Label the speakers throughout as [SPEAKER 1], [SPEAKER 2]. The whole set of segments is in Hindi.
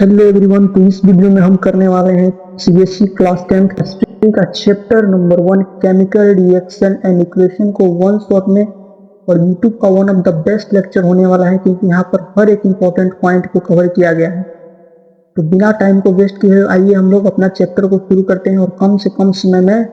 [SPEAKER 1] Hello everyone. तो इस वीडियो में हम करने वाले हैं सीबीएसई क्लास 10 केमिस्ट्री का chapter number 1 chemical reaction and equation को वन शॉट में। और यूट्यूब का one of the best lecture होने वाला है क्योंकि यहाँ पर हर एक इंपॉर्टेंट पॉइंट को कवर किया गया है। तो बिना टाइम को वेस्ट किए आइए हम लोग अपना चैप्टर को शुरू करते हैं और कम से कम समय में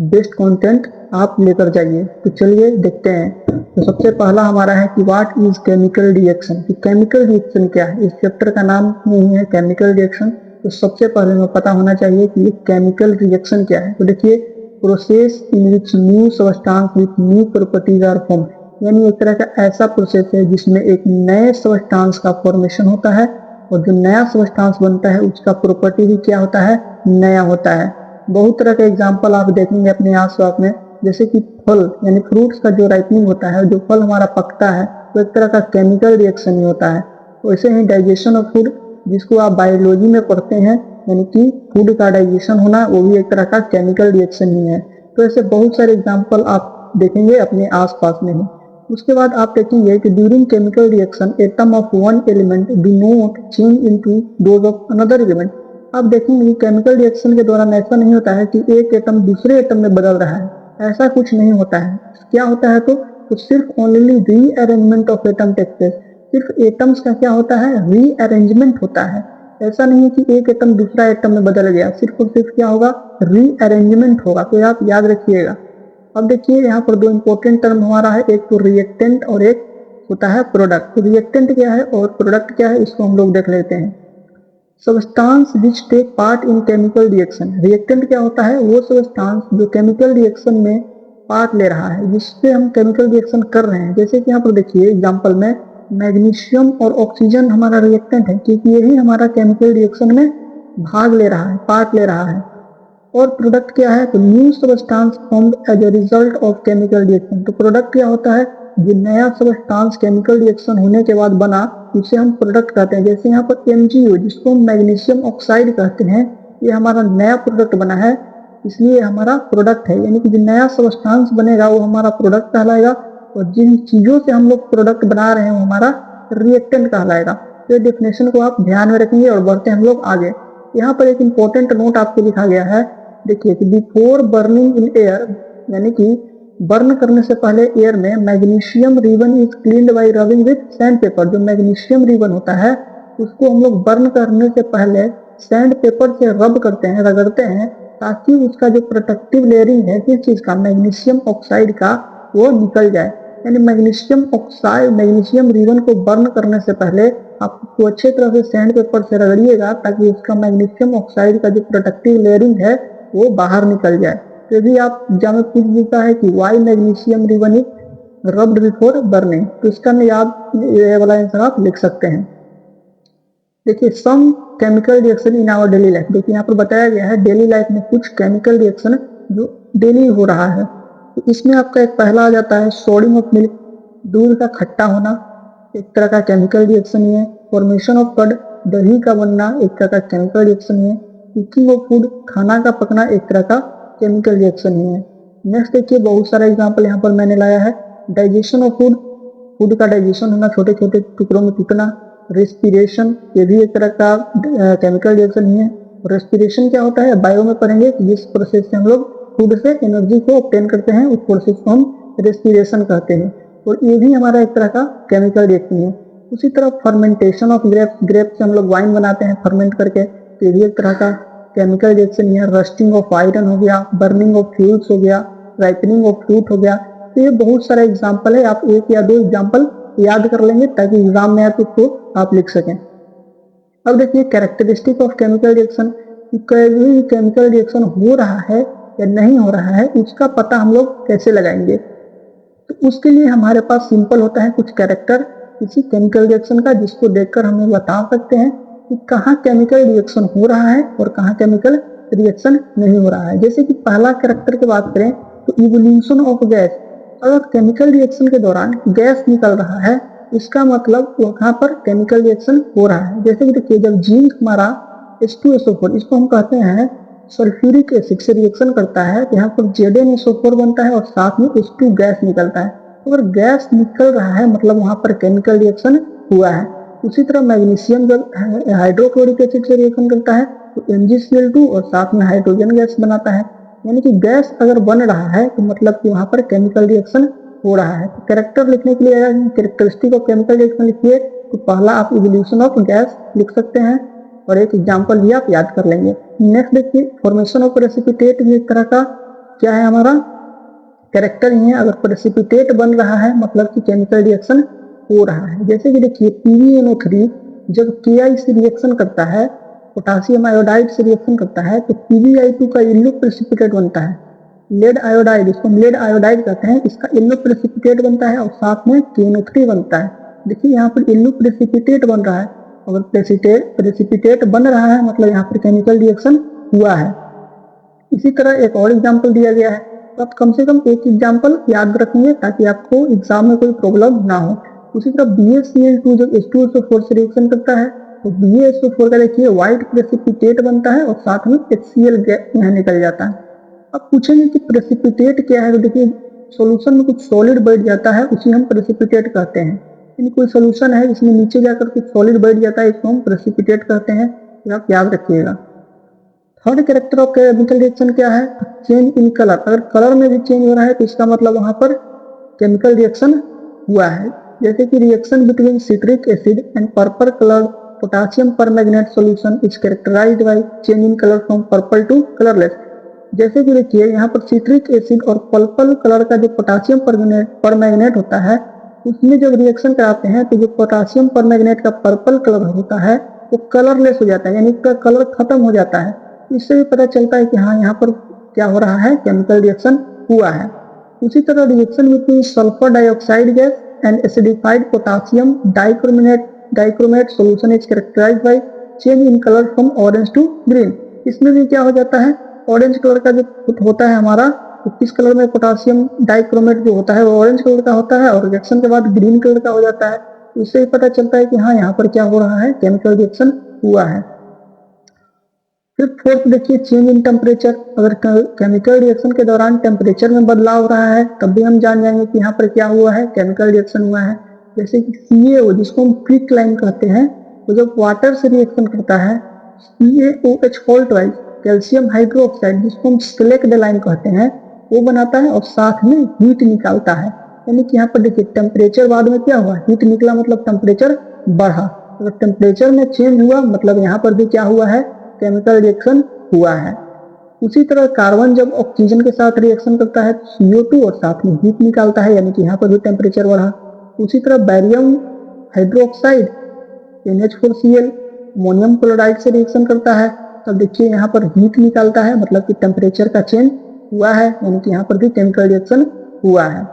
[SPEAKER 1] बेस्ट कंटेंट आप लेकर जाइए। तो चलिए देखते हैं। तो सबसे पहला हमारा है कि व्हाट इज केमिकल रिएक्शन। कि केमिकल रिएक्शन क्या है। इस चैप्टर का नाम ही है केमिकल रिएक्शन। तो सबसे पहले हमें पता होना चाहिए कि ये केमिकल रिएक्शन क्या है। तो देखिए, process in which new substance with new properties are form, यानी एक तरह का ऐसा प्रोसेस है जिसमें एक नए सब्सटेंस का फॉर्मेशन होता है और जो नया सब्सटेंस बनता है उसका प्रॉपर्टी भी क्या होता है, नया होता है। बहुत तरह के एग्जाम्पल आप देखेंगे अपने आस-पास में, जैसे कि फल यानी फ्रूट्स का जो राइपनिंग होता है, जो फल हमारा पकता है तो एक तरह का केमिकल रिएक्शन ही होता है। वैसे ही डाइजेशन ऑफ फूड, जिसको आप बायोलॉजी में पढ़ते हैं, यानी कि फूड का डाइजेशन होना, वो भी एक तरह का केमिकल रिएक्शन ही है। तो ऐसे बहुत सारे एग्जाम्पल आप देखेंगे अपने आसपास में ही। उसके बाद आप देखेंगे कि during chemical reaction atom of one element do not change into those of another element. आप देखेंगे कि केमिकल रिएक्शन के दौरान ऐसा नहीं होता है कि एक एटम दूसरे एटम में बदल रहा है, ऐसा कुछ नहीं होता है। क्या होता है तो सिर्फ only rearrangement of atom takes place. सिर्फ एटम्स का क्या होता है, रीअरेंजमेंट होता है। ऐसा नहीं है कि एक एटम दूसरा एटम में बदल गया, सिर्फ और सिर्फ क्या होगा, रीअरेंजमेंट होगा। तो आप याद रखिएगा। अब देखिए यहाँ पर दो इंपॉर्टेंट टर्म हमारा है, एक तो रिएक्टेंट और एक होता है प्रोडक्ट। तो रिएक्टेंट क्या है और प्रोडक्ट क्या है, इसको हम लोग देख लेते हैं। Substance which take part in chemical reaction. Reactant क्या होता है, वो सब्सटेंस जो केमिकल रिएक्शन में पार्ट ले रहा है, जिससे हम केमिकल रिएक्शन कर रहे हैं। जैसे कि यहाँ पर देखिए एग्जांपल में मैग्नीशियम और ऑक्सीजन हमारा रिएक्टेंट है, क्योंकि यही हमारा केमिकल रिएक्शन में भाग ले रहा है, पार्ट ले रहा है। और प्रोडक्ट क्या है, तो new substance formed as a result of chemical reaction. तो प्रोडक्ट क्या होता है, जो नया सब्सटेंस केमिकल रिएक्शन होने के बाद बना, इसे हम प्रोडक्ट कहते हैं। जैसे यहाँ पर MgO, जिसको हम मैग्नीशियम ऑक्साइड कहते हैं, ये हमारा नया प्रोडक्ट बना है, इसलिए हमारा प्रोडक्ट है। यानी कि जो नया सब्सटेंस बनेगा वो हमारा प्रोडक्ट कहलाएगा, और जिन चीजों से हम लोग प्रोडक्ट बना रहे हैं वो हमारा रिएक्टेंट कहलाएगा। तो डेफिनेशन को आप ध्यान में रखेंगे और बढ़ते हैं हम लोग आगे। यहाँ पर एक इंपॉर्टेंट नोट आपको लिखा गया है, देखिए कि बिफोर बर्निंग इन एयर, यानी कि बर्न करने से पहले एयर में magnesium ribbon is cleaned bye rubbing with sand paper. जो मैग्नीशियम रिबन होता है उसको हम लोग बर्न करने से पहले सैंड पेपर से रब करते हैं, रगड़ते हैं, ताकि उसका जो प्रोटेक्टिव लेयरिंग है किस चीज का, मैग्नीशियम ऑक्साइड का, वो निकल जाए। यानी मैग्नीशियम ऑक्साइड, मैग्नीशियम रिबन को बर्न करने से पहले आप उसको अच्छे तरह से सैंड पेपर से रगड़िएगा, ताकि उसका मैग्नीशियम ऑक्साइड का जो प्रोटेक्टिव लेयरिंग है वो बाहर निकल जाए। तो भी आप एग्जाम में पूछ देता है कि why magnesium ribbon is rubbed before burning, तो इसका ये वाला आंसर आप लिख सकते हैं। देखिए some chemical reaction in our daily life. देखिए यहाँ पर बताया गया है डेली लाइफ में कुछ केमिकल रिएक्शन जो डेली हो रहा है। तो इसमें आपका एक पहला आ जाता है सोडियम ऑफ मिल्क, दूध का खट्टा होना, एक तरह का केमिकल रिएक्शन ही है। फॉर्मेशन ऑफ कर्ड, दही का बनना, एक तरह का केमिकल रिएक्शन ही है। कुकिंग ऑफ फूड, खाना का पकना, एक तरह का केमिकल रिएक्शन ही है। नेक्स्ट देखिए बहुत सारा एग्जांपल यहाँ पर मैंने लाया है। डाइजेशन ऑफ फूड, फूड का डाइजेशन होना, छोटे छोटे टुकड़ों में टूटना। रेस्पिरेशन, ये भी एक तरह का केमिकल रिएक्शन ही है। रेस्पिरेशन क्या होता है, बायो में पढ़ेंगे कि जिस प्रोसेस से हम लोग फूड से एनर्जी को ऑब्टेन करते हैं उस प्रोसेस को हम रेस्पिरेशन कहते हैं, और ये भी हमारा एक तरह का केमिकल रिएक्शन है। उसी तरह फर्मेंटेशन ऑफ ग्रेप्स, ग्रेप से हम लोग वाइन बनाते हैं फर्मेंट करके, तो ये भी एक तरह का केमिकल रिएक्शन है। रस्टिंग ऑफ आयरन हो गया, बर्निंग ऑफ फ्यूल्स हो गया, राइपनिंग ऑफ फ्रूट हो गया। तो ये बहुत सारे एग्जाम्पल है, आप एक या दो एग्जाम्पल याद कर लेंगे ताकि एग्जाम में आए तो उसको आप लिख सकें। अब देखिए कैरेक्टरिस्टिक ऑफ केमिकल रिएक्शन, कोई केमिकल रिएक्शन हो रहा है या नहीं हो रहा है उसका पता हम लोग कैसे लगाएंगे। तो उसके लिए हमारे पास सिंपल होता है कुछ कैरेक्टर किसी केमिकल रिएक्शन का, जिसको देखकर हमें बता सकते हैं कि कहाँ केमिकल रिएक्शन हो रहा है और कहाँ केमिकल रिएक्शन नहीं हो रहा है। जैसे कि पहला कैरेक्टर की बात करें तो इवोल्यूशन ऑफ गैस। अगर केमिकल रिएक्शन के दौरान गैस निकल रहा है इसका मतलब वहां पर केमिकल रिएक्शन हो रहा है। जैसे कि देखिए जब जिंक हमारा H2SO4, इसको हम कहते हैं सल्फ्यूरिक एसिड से रिएक्शन करता है, तो यहाँ पर ZnSO4 बनता है और साथ में H2 गैस निकलता है। अगर गैस निकल रहा है मतलब वहां पर केमिकल रिएक्शन हुआ है। उसी तरह मैग्नीशियम जब हाइड्रोक्लोरिक एसिड से रिएक्शन करता है तो MgCl2 और साथ में हाइड्रोजन गैस बनाता है। यानी कि गैस अगर बन रहा है तो मतलब कि वहां पर केमिकल रिएक्शन हो रहा है। तो कैरेक्टर लिखने के लिए अगर कैरेक्टरिस्टिक ऑफ केमिकल रिएक्शन लिखिए तो पहला आप इवोल्यूशन ऑफ गैस लिख सकते हैं और एक एग्जाम्पल भी आप याद कर लेंगे। नेक्स्ट देखिए फॉर्मेशन ऑफ प्रेसिपिटेट भी एक तरह का क्या है हमारा कैरेक्टर ही है। अगर प्रेसिपिटेट बन रहा है मतलब कि केमिकल रिएक्शन हो रहा है। जैसे कि देखिए PbNO3 जब Ki से रिएक्शन करता है, पोटासियम आयोडाइड से रिएक्शन करता है तो PbI2 का येलो प्रेसिपिटेट बनता है। लेड आयोडाइड, इसको लेड आयोडाइड कहते हैं, इसका येलो प्रेसिपिटेट बनता है और साथ में KNO3 बनता है। देखिए यहाँ पर येलो प्रेसिपिटेट बन रहा है। अगर प्रेसिपिटेट बन रहा है मतलब यहाँ पर केमिकल रिएक्शन हुआ है। इसी तरह एक और एग्जाम्पल दिया गया है, तो आप कम से कम एक एग्जाम्पल याद रखेंगे ताकि आपको एग्जाम में कोई प्रॉब्लम ना हो। उसी तरह BaCl2 जब H2SO4 से रिएक्शन करता है तो BaSO4 का देखिए व्हाइट प्रेसिपिटेट बनता है और साथ में HCl गैस यहाँ निकल जाता है। अब पूछेंगे कि प्रेसिपिटेट क्या है, तो देखिए सॉल्यूशन में कुछ सॉलिड बैठ जाता है उसी हम प्रेसिपिटेट कहते हैं। यानी कोई सॉल्यूशन है जिसमें नीचे जाकर कुछ सॉलिड बैठ जाता है, इसको हम प्रेसिपिटेट कहते हैं, तो आप याद रखिएगा। Third character of chemical reaction क्या है, चेंज इन कलर। अगर कलर में भी चेंज हो रहा है तो इसका मतलब वहां पर केमिकल रिएक्शन हुआ है। जैसे कि reaction between citric acid and purple coloured potassium permanganate solution is characterised by change in colour from purple to colourless. जैसे कि देखिए यहाँ पर सिट्रिक एसिड और पर्पल कलर का जो पोटासियम परमैंगनेट होता है उसमें जब रिएक्शन कराते हैं तो जो पोटासियम परमैंगनेट का पर्पल कलर होता है वो कलरलेस हो जाता है, यानी उसका कलर खत्म हो जाता है। इससे भी पता चलता है कि हाँ यहाँ पर क्या हो रहा है, केमिकल रिएक्शन हुआ है। उसी तरह reaction between sulphur dioxide gas and acidified potassium dichromate solution is characterised by change in colour from orange to green. इसमें भी क्या हो जाता है, ऑरेंज कलर का जो होता है हमारा, तो किस कलर में पोटासियम डाइक्रोमेट जो होता है वो ऑरेंज कलर का होता है और रिएक्शन के बाद ग्रीन कलर का हो जाता है। इससे भी पता चलता है कि हाँ यहाँ पर क्या हो रहा है, केमिकल रिएक्शन हुआ है। फिर फोर्थ देखिए चेंज इन टेम्परेचर। अगर केमिकल रिएक्शन के दौरान टेम्परेचर में बदलाव हो रहा है तब भी हम जान जाएंगे कि यहाँ पर क्या हुआ है, केमिकल रिएक्शन हुआ है। जैसे कि CaO जिसको हम क्विकलाइन कहते हैं, तो जब वाटर से रिएक्शन करता है CaOH fault wise calcium hydroxide जिसको हम सिलेक्डेलाइन कहते हैं वो बनाता है और साथ में हीट निकालता है। यानी कि यहाँ पर देखिए टेम्परेचर बाद में क्या हुआ, हीट निकला मतलब टेम्परेचर बढ़ा। अगर टेम्परेचर में चेंज हुआ मतलब यहाँ पर भी क्या हुआ है, केमिकल रिएक्शन हुआ है। उसी तरह कार्बन जब ऑक्सीजन के साथ रिएक्शन करता है तो CO2 और साथ में हीट निकालता है, यानी कि यहाँ पर भी टेम्परेचर बढ़ा। उसी तरह barium hydroxide NH4Cl ammonium chloride से रिएक्शन करता है तब देखिए यहाँ पर हीट निकालता है, मतलब कि टेम्परेचर का चेंज हुआ है, यानी कि यहाँ पर भी केमिकल रिएक्शन हुआ है।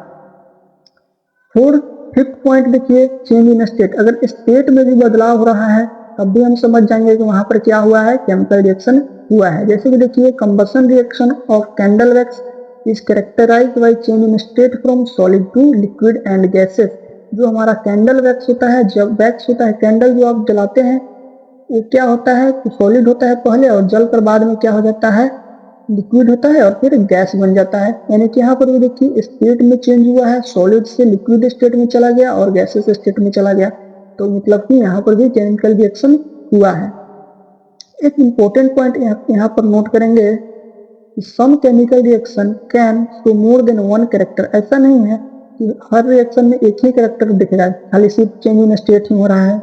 [SPEAKER 1] फिफ्थ पॉइंट देखिए चेंज इन स्टेट। अगर स्टेट में भी बदलाव हो रहा है तब भी हम समझ जाएंगे कि वहां पर क्या हुआ है, केमिकल रिएक्शन हुआ है। जैसे कि देखिए combustion reaction of candle wax is characterised by change in state from solid to liquid and gases. जो हमारा कैंडल वैक्स होता है, जब वैक्स होता है कैंडल जो आप जलाते हैं वो क्या होता है, तो सॉलिड होता है पहले और जलकर बाद में क्या हो जाता है, लिक्विड होता है और फिर गैस बन जाता है। यानी कि यहाँ पर भी देखिए स्टेट में चेंज हुआ है, सॉलिड से लिक्विड स्टेट में चला गया और गैसेस स्टेट में चला गया। तो मतलब कि यहाँ पर भी केमिकल रिएक्शन हुआ है। एक इंपॉर्टेंट पॉइंट यहाँ पर नोट करेंगे, some chemical reaction can show more than one character. ऐसा नहीं है कि हर रिएक्शन में एक ही कैरेक्टर दिख रहा है, खाली सिर्फ चेंज इन स्टेट ही हो रहा है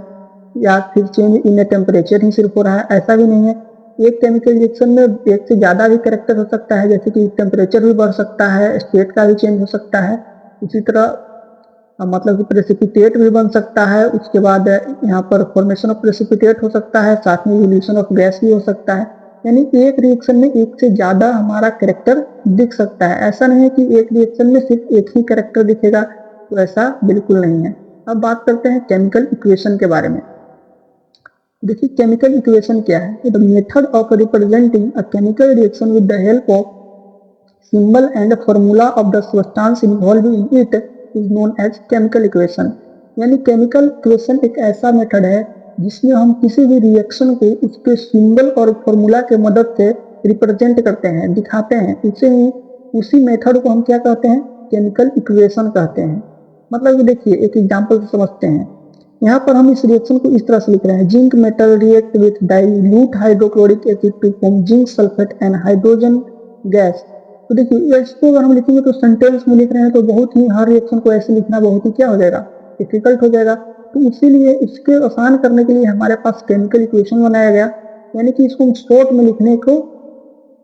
[SPEAKER 1] या फिर चेंज इन टेम्परेचर ही सिर्फ हो रहा है, ऐसा भी नहीं है। एक केमिकल रिएक्शन में एक से ज्यादा भी कैरेक्टर हो सकता है, जैसे कि टेम्परेचर भी बढ़ सकता है, स्टेट का भी चेंज हो सकता है। उसी तरह मतलब कि प्रेसिपिटेट भी बन सकता है, उसके बाद यहाँ पर फॉर्मेशन ऑफ प्रेसिपिटेट हो सकता है, साथ में इवोल्यूशन ऑफ गैस भी हो सकता है। यानी एक रिएक्शन में एक से ज्यादा हमारा कैरेक्टर दिख सकता है। ऐसा नहीं है कि एक रिएक्शन में सिर्फ एक ही कैरेक्टर दिखेगा, तो ऐसा बिल्कुल नहीं है। अब बात करते हैं केमिकल इक्वेशन के बारे में। देखिए केमिकल इक्वेशन क्या है, the method of representing a chemical reaction with the help of symbol and formula of the substance involve in it is known as chemical equation. यानी केमिकल इक्वेशन एक ऐसा मेथड है जिसमें हम किसी भी रिएक्शन को उसके सिंबल और फॉर्मूला के मदद से रिप्रेजेंट करते हैं, दिखाते हैं। उसी मेथड को हम क्या कहते हैं, केमिकल इक्वेशन कहते हैं। मतलब कि देखिए एक एग्जांपल से समझते हैं। यहाँ पर हम इस रिएक्शन को इस तरह से लिख रहे हैं, zinc metal react with dilute hydrochloric acid to form zinc sulphate and hydrogen gas. तो देखिए इसको अगर हम लिखेंगे तो सेंटेंस में लिख रहे हैं तो बहुत ही, हर रिएक्शन को ऐसे लिखना बहुत ही क्या हो जाएगा, डिफिकल्ट हो जाएगा। तो इसीलिए इसके आसान करने के लिए हमारे पास केमिकल इक्वेशन बनाया गया, यानी कि इसको शॉर्ट में लिखने को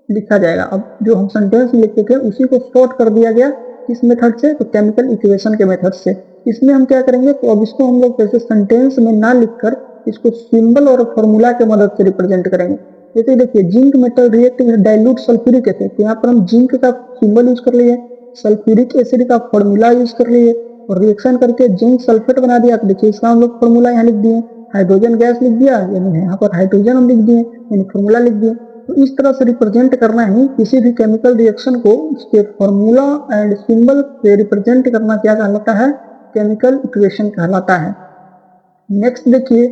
[SPEAKER 1] लिखा जाएगा। अब जो हम सेंटेंस में लिखते थे उसी को शॉर्ट कर दिया गया, किस मेथड से, तो केमिकल इक्वेशन के मेथड से। इसमें हम क्या करेंगे, तो अब इसको हम लोग जैसे सेंटेंस में ना लिखकर इसको सिंबल और फॉर्मूला के मदद से रिप्रेजेंट करेंगे। जैसे देखिए, zinc metal react with dilute sulphuric acid, तो यहाँ पर हम जिंक का सिंबल यूज कर लिए, सल्फ्यूरिक एसिड का फॉर्मूला यूज कर लिए और रिएक्शन करके जिंक सल्फेट बना दिया। तो देखिए इसका हम लोग फॉर्मूला यहाँ लिख दिए, हाइड्रोजन गैस लिख दिया, यानी यहाँ पर हाइड्रोजन हम लिख दिए, यानी फॉर्मूला लिख दिए। तो इस तरह से रिप्रेजेंट करना ही किसी भी केमिकल रिएक्शन को उसके फॉर्मूला एंड सिंबल से रिप्रेजेंट करना क्या कहलाता है, केमिकल इक्वेशन कहलाता है। नेक्स्ट देखिए,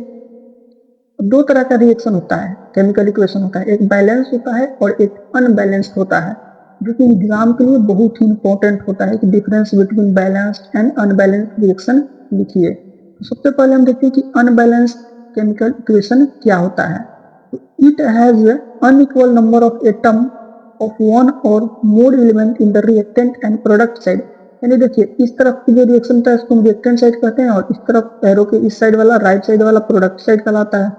[SPEAKER 1] दो तरह का रिएक्शन होता है, केमिकल इक्वेशन होता है, एक बैलेंस होता है और एक अनबैलेंस्ड होता है, जो कि एग्जाम के लिए बहुत ही इंपॉर्टेंट होता है कि difference between balanced and unbalanced reaction लिखिए। तो सबसे पहले हम देखते हैं कि अनबैलेंस्ड केमिकल इक्वेशन क्या होता है। It has unequal number of atom of one or more element in the reactant and product side। यानी देखिए इस तरफ की जो रिएक्शन था इसको हम रिएक्टेंट साइड कहते हैं और इस तरफ एरो के इस साइड वाला, राइट साइड वाला प्रोडक्ट साइड कहलाता है।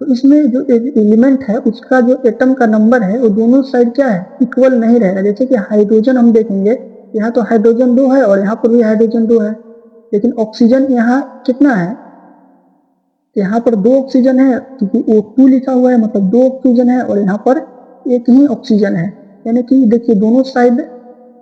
[SPEAKER 1] तो इसमें जो एलिमेंट है उसका जो एटम का नंबर है वो दोनों साइड क्या है, इक्वल नहीं रहेगा। जैसे कि हाइड्रोजन हम देखेंगे, यहाँ तो हाइड्रोजन 2 है और यहाँ पर भी हाइड्रोजन 2 है, लेकिन ऑक्सीजन यहाँ कितना है, यहाँ पर 2 ऑक्सीजन है क्योंकि O2 लिखा हुआ है, मतलब 2 ऑक्सीजन है और यहाँ पर एक ही ऑक्सीजन है। यानी कि देखिए दोनों साइड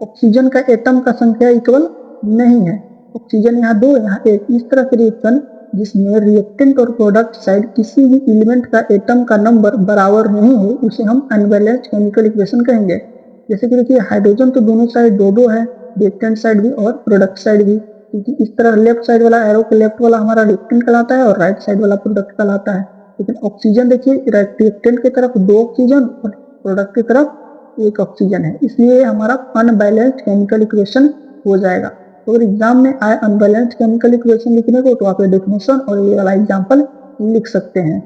[SPEAKER 1] ऑक्सीजन का एटम का संख्या इक्वल नहीं है, ऑक्सीजन यहाँ 2 यहाँ 1। इस तरह के रिएक्शन जिसमें रिएक्टेंट और प्रोडक्ट साइड किसी भी एलिमेंट का एटम का नंबर बराबर नहीं हो उसे हम अनबैलेंस्ड केमिकल इक्वेशन कहेंगे। जैसे कि देखिए हाइड्रोजन तो दोनों साइड 2-2 है, रिएक्टेंट साइड भी और प्रोडक्ट साइड भी, क्योंकि इस तरह लेफ्ट साइड वाला एरो के लेफ्ट वाला हमारा रिएक्टेंट कहलाता है और राइट साइड वाला प्रोडक्ट कहलाता है। लेकिन ऑक्सीजन देखिए रिएक्टेंट की तरफ 2 ऑक्सीजन और प्रोडक्ट की तरफ 1 ऑक्सीजन है, इसलिए हमारा अनबैलेंस्ड केमिकल इक्वेशन हो जाएगा। तो अगर एग्जाम में आए अनबैलेंस्ड केमिकल इक्वेशन लिखने को तो आप ये डेफिनेशन और ये वाला एग्जाम्पल लिख सकते हैं।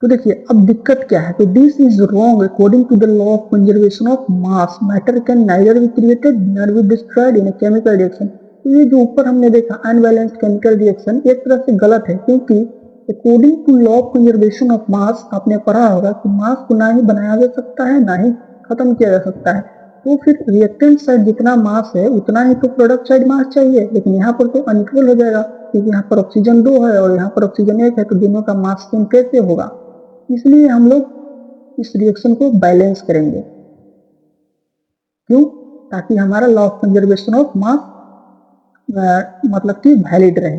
[SPEAKER 1] तो देखिए अब दिक्कत क्या है, तो this is wrong according to the law of conservation of mass, matter can neither be created nor be destroyed in a chemical reaction. तो ये जो ऊपर हमने देखा अनबैलेंस्ड केमिकल रिएक्शन एक तरह से गलत है, क्योंकि according to law of conservation of mass आपने पढ़ा होगा कि मास को ना ही बनाया जा सकता है ना ही खत्म किया जा सकता है। तो फिर रिएक्टेंट साइड जितना मास है उतना ही तो प्रोडक्ट साइड मास चाहिए, लेकिन यहाँ पर तो अनइक्वल हो जाएगा क्योंकि यहाँ पर ऑक्सीजन 2 है और यहाँ पर ऑक्सीजन 1 है, तो दोनों का मास सेम कैसे होगा। इसलिए हम लोग इस रिएक्शन को बैलेंस करेंगे, क्यों, ताकि हमारा लॉ ऑफ कंजर्वेशन ऑफ मास मतलब कि वैलिड रहे।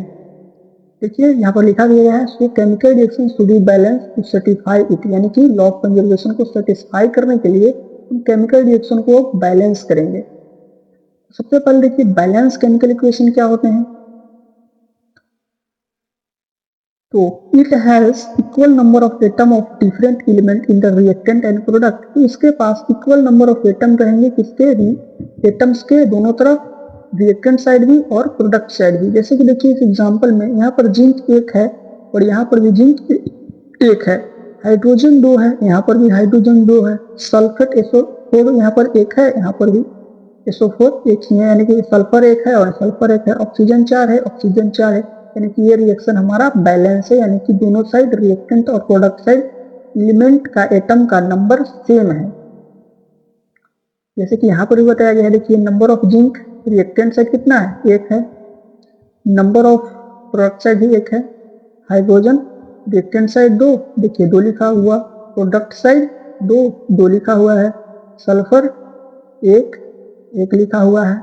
[SPEAKER 1] देखिए यहाँ पर लिखा गया है, so chemical reaction should be balance to satisfy it, यानी कि लॉ ऑफ कंजर्वेशन को सेटिस्फाई करने के लिए हम केमिकल रिएक्शन को बैलेंस करेंगे। सबसे पहले देखिए बैलेंस केमिकल इक्वेशन क्या होते हैं, तो it has equal number of atom of different element in the reactant and product. तो इसके पास इक्वल नंबर ऑफ एटम रहेंगे, किसके, एटम्स के दोनों तरफ, रिएक्टेंट साइड भी और प्रोडक्ट साइड भी। जैसे कि देखिए इस एग्जांपल में यहाँ पर जिंक 1 है और यहाँ पर भी जिंक 1 है, हाइड्रोजन 2 है, यहाँ पर भी हाइड्रोजन 2 है, सल्फेट SO4 यहाँ पर 1 है, यहाँ पर भी SO4 1 ही है, यानी कि सल्फर 1 है और सल्फर 1 है, ऑक्सीजन 4 है, ऑक्सीजन 4 है, यानी कि ये रिएक्शन हमारा बैलेंस है, यानी कि दोनों साइड रिएक्टेंट और प्रोडक्ट साइड एलिमेंट का एटम का नंबर सेम है। जैसे कि यहाँ पर भी बताया गया है, देखिए number of zinc reactant side कितना है, 1 है, नंबर ऑफ प्रोडक्ट साइड भी 1 है, हाइड्रोजन रिएक्टेंट साइड 2, देखिए 2 लिखा हुआ, प्रोडक्ट साइड 2 लिखा हुआ है, सल्फर 1 लिखा हुआ है,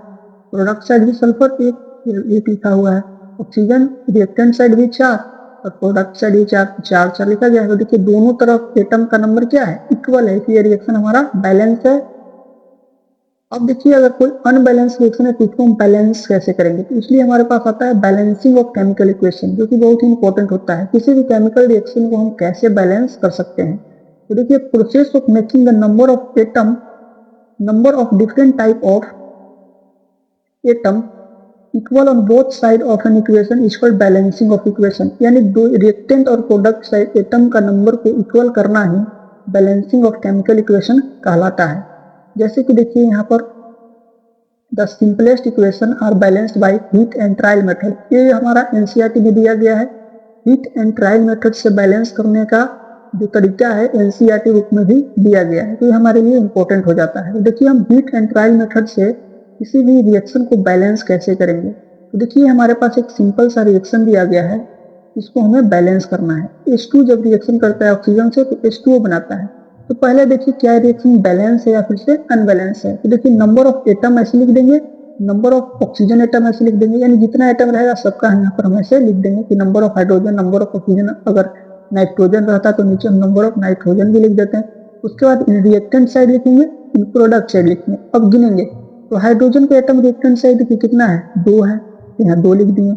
[SPEAKER 1] प्रोडक्ट साइड भी सल्फर 1 लिखा हुआ है, ऑक्सीजन रिएक्टेंट साइड भी 4 और प्रोडक्ट साइड भी 4 लिखा गया है। तो देखिए दोनों तरफ एटम का नंबर क्या है, इक्वल है, इसलिए रिएक्शन हमारा बैलेंस है। अब देखिए अगर कोई अनबैलेंस रिएक्शन है तो इसको हम बैलेंस कैसे करेंगे, तो इसलिए हमारे पास आता है बैलेंसिंग ऑफ केमिकल इक्वेशन, जो कि बहुत ही इंपॉर्टेंट होता है। किसी भी केमिकल रिएक्शन को हम कैसे बैलेंस कर सकते हैं, तो देखिए process of making the number of atom, number of different type of atom equal on both side of an equation is called balancing of equation, यानी दो रिएक्टेंट और प्रोडक्ट साइड एटम का नंबर को इक्वल करना ही बैलेंसिंग ऑफ केमिकल इक्वेशन कहलाता है। जैसे कि देखिए यहाँ पर the simplest equation are balanced by hit and trial method, ये हमारा एनसीईआरटी में दिया गया है। हीट एंड ट्रायल मेथड से बैलेंस करने का जो तरीका है एनसीईआरटी बुक में भी दिया गया है, तो ये हमारे लिए इंपॉर्टेंट हो जाता है। तो देखिए हम हीट एंड ट्रायल मेथड से किसी भी रिएक्शन को बैलेंस कैसे करेंगे। तो देखिए हमारे पास एक सिंपल सा रिएक्शन दिया गया है, इसको हमें बैलेंस करना है। H2 जब रिएक्शन करता है ऑक्सीजन से तो H2O बनाता है। तो पहले देखिए क्या रिएक्शन बैलेंस है या फिर से अनबैलेंस है। तो देखिए नंबर ऑफ एटम ऐसे लिख देंगे, नंबर ऑफ ऑक्सीजन एटम ऐसे लिख देंगे, यानी जितना एटम रहेगा सबका यहाँ पर हम ऐसे लिख देंगे कि number of hydrogen, number of oxygen, अगर नाइट्रोजन रहता तो नीचे हम नंबर ऑफ नाइट्रोजन भी लिख देते हैं। उसके बाद इन रिएक्टेंट साइड लिखेंगे, इन प्रोडक्ट साइड लिखेंगे। अब गिनेंगे तो हाइड्रोजन का एटम रिएक्टेंट साइड पे कितना है, 2 है, यहाँ 2 लिख दिए।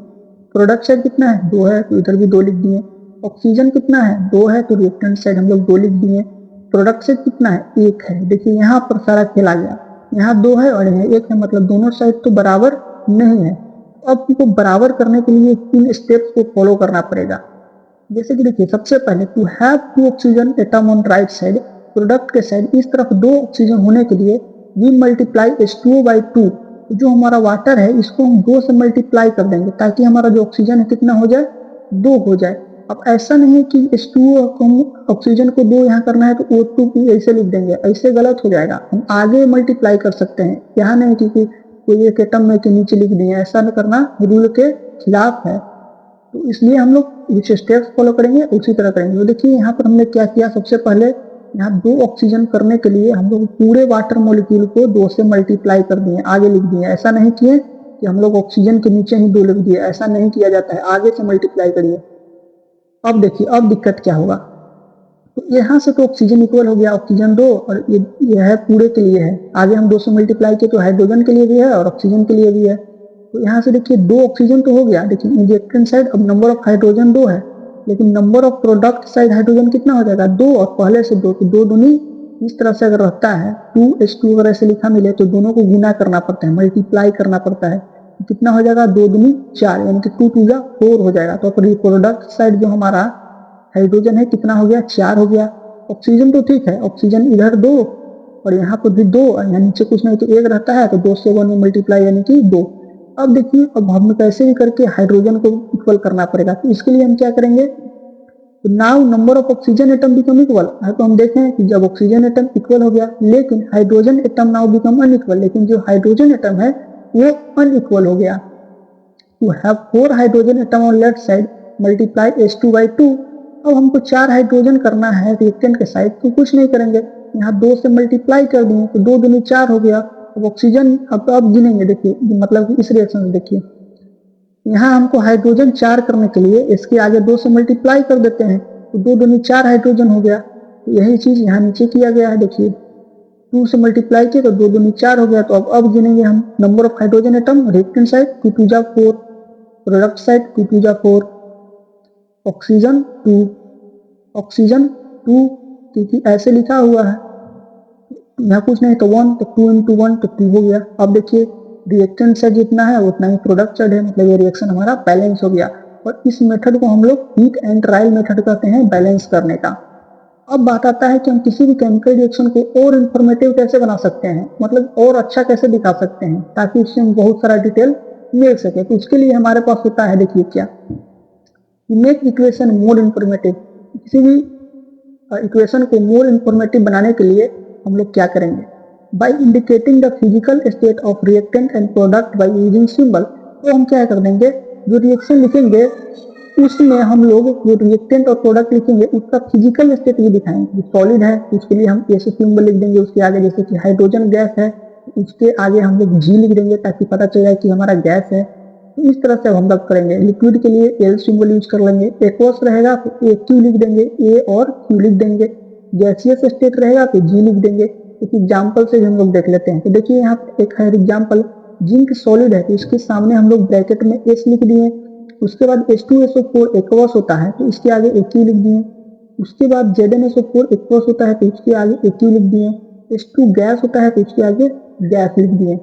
[SPEAKER 1] प्रोडक्ट साइड कितना है, 2 है, तो इधर भी 2 लिख दिए। ऑक्सीजन कितना है, 2 है, तो रिएक्टेंट साइड हम लोग 2 लिख दिए। प्रोडक्ट साइड कितना है, 1 है। देखिए यहाँ पर सारा खेल आ गया, यहाँ 2 है और यहाँ 1 है, मतलब दोनों साइड तो बराबर नहीं है। अब इनको बराबर करने के लिए 3 स्टेप्स को फॉलो करना पड़ेगा। जैसे कि देखिए सबसे पहले to have 2 oxygen atom on right side, product के साइड इस तरफ 2 ऑक्सीजन होने के लिए वी मल्टीप्लाई H2O by 2, जो हमारा वाटर है इसको हम 2 से मल्टीप्लाई कर देंगे ताकि हमारा जो ऑक्सीजन है कितना हो जाए, 2 हो जाए। अब ऐसा नहीं कि H2O को हम ऑक्सीजन को 2 यहाँ करना है तो O2 भी ऐसे लिख देंगे, ऐसे गलत हो जाएगा। हम आगे मल्टीप्लाई कर सकते हैं, यहाँ नहीं कि कोई एक एटम में के नीचे लिख दिए, ऐसा न करना रूल के खिलाफ है। तो इसलिए हम लोग जिस स्टेप्स फॉलो करेंगे उसी तरह करेंगे। तो देखिए यहाँ पर हमने क्या किया, सबसे पहले यहाँ 2 ऑक्सीजन करने के लिए हम लोग पूरे वाटर मॉलिक्यूल को 2 से मल्टीप्लाई कर दिए, आगे लिख दिए। ऐसा नहीं किए कि हम लोग ऑक्सीजन के नीचे ही 2 लिख दिए, ऐसा नहीं किया जाता है, आगे से मल्टीप्लाई करिए। अब देखिए अब दिक्कत क्या होगा, तो यहाँ से तो ऑक्सीजन इक्वल हो गया, ऑक्सीजन 2 और ये है पूरे के लिए है, आगे हम 2 से मल्टीप्लाई किए तो हाइड्रोजन के लिए भी है और ऑक्सीजन के लिए भी है। तो यहाँ से देखिए 2 ऑक्सीजन तो हो गया, लेकिन रिएक्टेंट साइड अब नंबर ऑफ हाइड्रोजन 2 है, लेकिन number of product side hydrogen कितना हो जाएगा, 2, और पहले से 2, तो 2 दूनी इस तरह से अगर रहता है 2H2 अगर ऐसे लिखा मिले तो दोनों को गुना करना पड़ता है, मल्टीप्लाई करना पड़ता है। कितना हो जाएगा, 2 दूनी 4, यानी कि 2 2 4 हो जाएगा। तो प्रोडक्ट साइड जो हमारा हाइड्रोजन है कितना हो गया, 4 हो गया। ऑक्सीजन तो ठीक है, ऑक्सीजन इधर 2 और यहाँ पर भी 2, यहाँ नीचे कुछ नहीं तो 1 रहता है, तो 2 से 1 में मल्टीप्लाई यानी कि 2। अब देखिए अब हमें कैसे भी करके हाइड्रोजन को इक्वल करना पड़ेगा, तो इसके लिए हम क्या करेंगे, तो now number of oxygen atom become equal. तो हम देखें कि जब ऑक्सीजन एटम इक्वल हो गया लेकिन hydrogen atom now become unequal, लेकिन जो हाइड्रोजन एटम है वो अनइक्वल हो गया। To have 4 hydrogen atom on left side multiply H2 by 2। अब हमको 4 हाइड्रोजन करना है रिएक्टेंट के साइड, तो कुछ नहीं करेंगे, यहाँ 2 से मल्टीप्लाई कर दिए तो 2 दूनी 4 हो गया। अब ऑक्सीजन अब गिनेंगे, देखिए मतलब इस रिएक्शन में देखिए यहाँ हमको हाइड्रोजन 4 करने के लिए इसके आगे 2 से मल्टीप्लाई कर देते हैं तो 2 दूनी 4 हाइड्रोजन हो गया। तो यही चीज यहाँ नीचे किया गया है, देखिए 2 से मल्टीप्लाई किया तो 2 दूनी 4 हो गया। तो अब गिनेंगे हम number of hydrogen atom reactant side 2 2 4, product side 2 2 4, oxygen 2, oxygen 2 क्योंकि ऐसे लिखा हुआ है, यहाँ कुछ नहीं तो 1, तो 2 into 1 तो 2 हो गया। अब देखिए रिएक्टेंट साइड जितना है उतना ही प्रोडक्ट साइड है, मतलब ये रिएक्शन हमारा बैलेंस हो गया। और इस मेथड को हम लोग हीट एंड ट्रायल मेथड कहते हैं बैलेंस करने का। अब बात आता है कि हम किसी भी केमिकल रिएक्शन को और इंफॉर्मेटिव कैसे बना सकते हैं, मतलब और अच्छा कैसे दिखा सकते हैं ताकि इससे हम बहुत सारा डिटेल मिल सके। तो इसके लिए हमारे पास होता है, देखिए क्या, मेक इक्वेशन मोर इंफॉर्मेटिव। किसी भी इक्वेशन को मोर इंफॉर्मेटिव बनाने के लिए हम लोग क्या करेंगे, by indicating the physical state of reactant and product by using symbol. तो हम क्या कर देंगे, जो रिएक्शन लिखेंगे उसमें हम लोग जो रिएक्टेंट और प्रोडक्ट लिखेंगे उसका फिजिकल स्टेट भी दिखाएंगे। सॉलिड है तो उसके लिए हम ऐसे सिंबल लिख देंगे, उसके आगे जैसे कि हाइड्रोजन गैस है उसके आगे हम लोग G लिख देंगे ताकि पता चल जाए कि हमारा गैस है। तो इस तरह से हम लोग करेंगे। लिक्विड के लिए L सिंबल यूज कर लेंगे, एक्वस रहेगा तो AQ लिख देंगे, A और Q लिख देंगे। गैसियस स्टेट रहेगा तो G लिख देंगे। एक एग्जाम्पल से भी हम लोग देख लेते हैं। तो देखिए यहाँ एक है एग्जाम्पल, जिंक सॉलिड है तो इसके सामने हम लोग ब्रैकेट में S लिख दिए। उसके बाद H2SO4 एक्वस होता है तो इसके आगे AQ लिख दिए। उसके बाद ZnSO4 एक्वस होता है तो इसके आगे AQ लिख दिए। H2 गैस होता है तो इसके आगे गैस लिख दिए।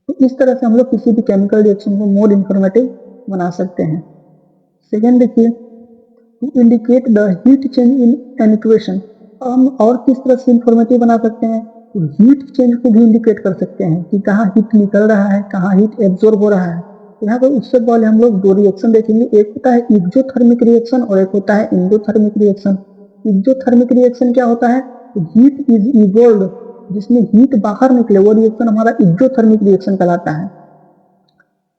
[SPEAKER 1] तो इस तरह से हम लोग किसी भी केमिकल रिएक्शन को मोर इंफॉर्मेटिव बना सकते हैं। सेकेंड देखिए, to indicate the heat change in an equation, हम और किस तरह से इंफॉर्मेटिव बना सकते हैं, तो हीट चेंज को भी इंडिकेट कर सकते हैं कि कहाँ हीट निकल रहा है, कहाँ हीट एब्जॉर्ब हो रहा है। तो यहाँ पर उससे पहले हम लोग दो रिएक्शन देखेंगे, एक होता है एक्सोथर्मिक रिएक्शन और एक होता है एंडोथर्मिक रिएक्शन। एक्सोथर्मिक रिएक्शन क्या होता है, हीट इज इवॉल्व, जिसमें हीट बाहर निकले वो रिएक्शन हमारा एक्सोथर्मिक रिएक्शन कहलाता है।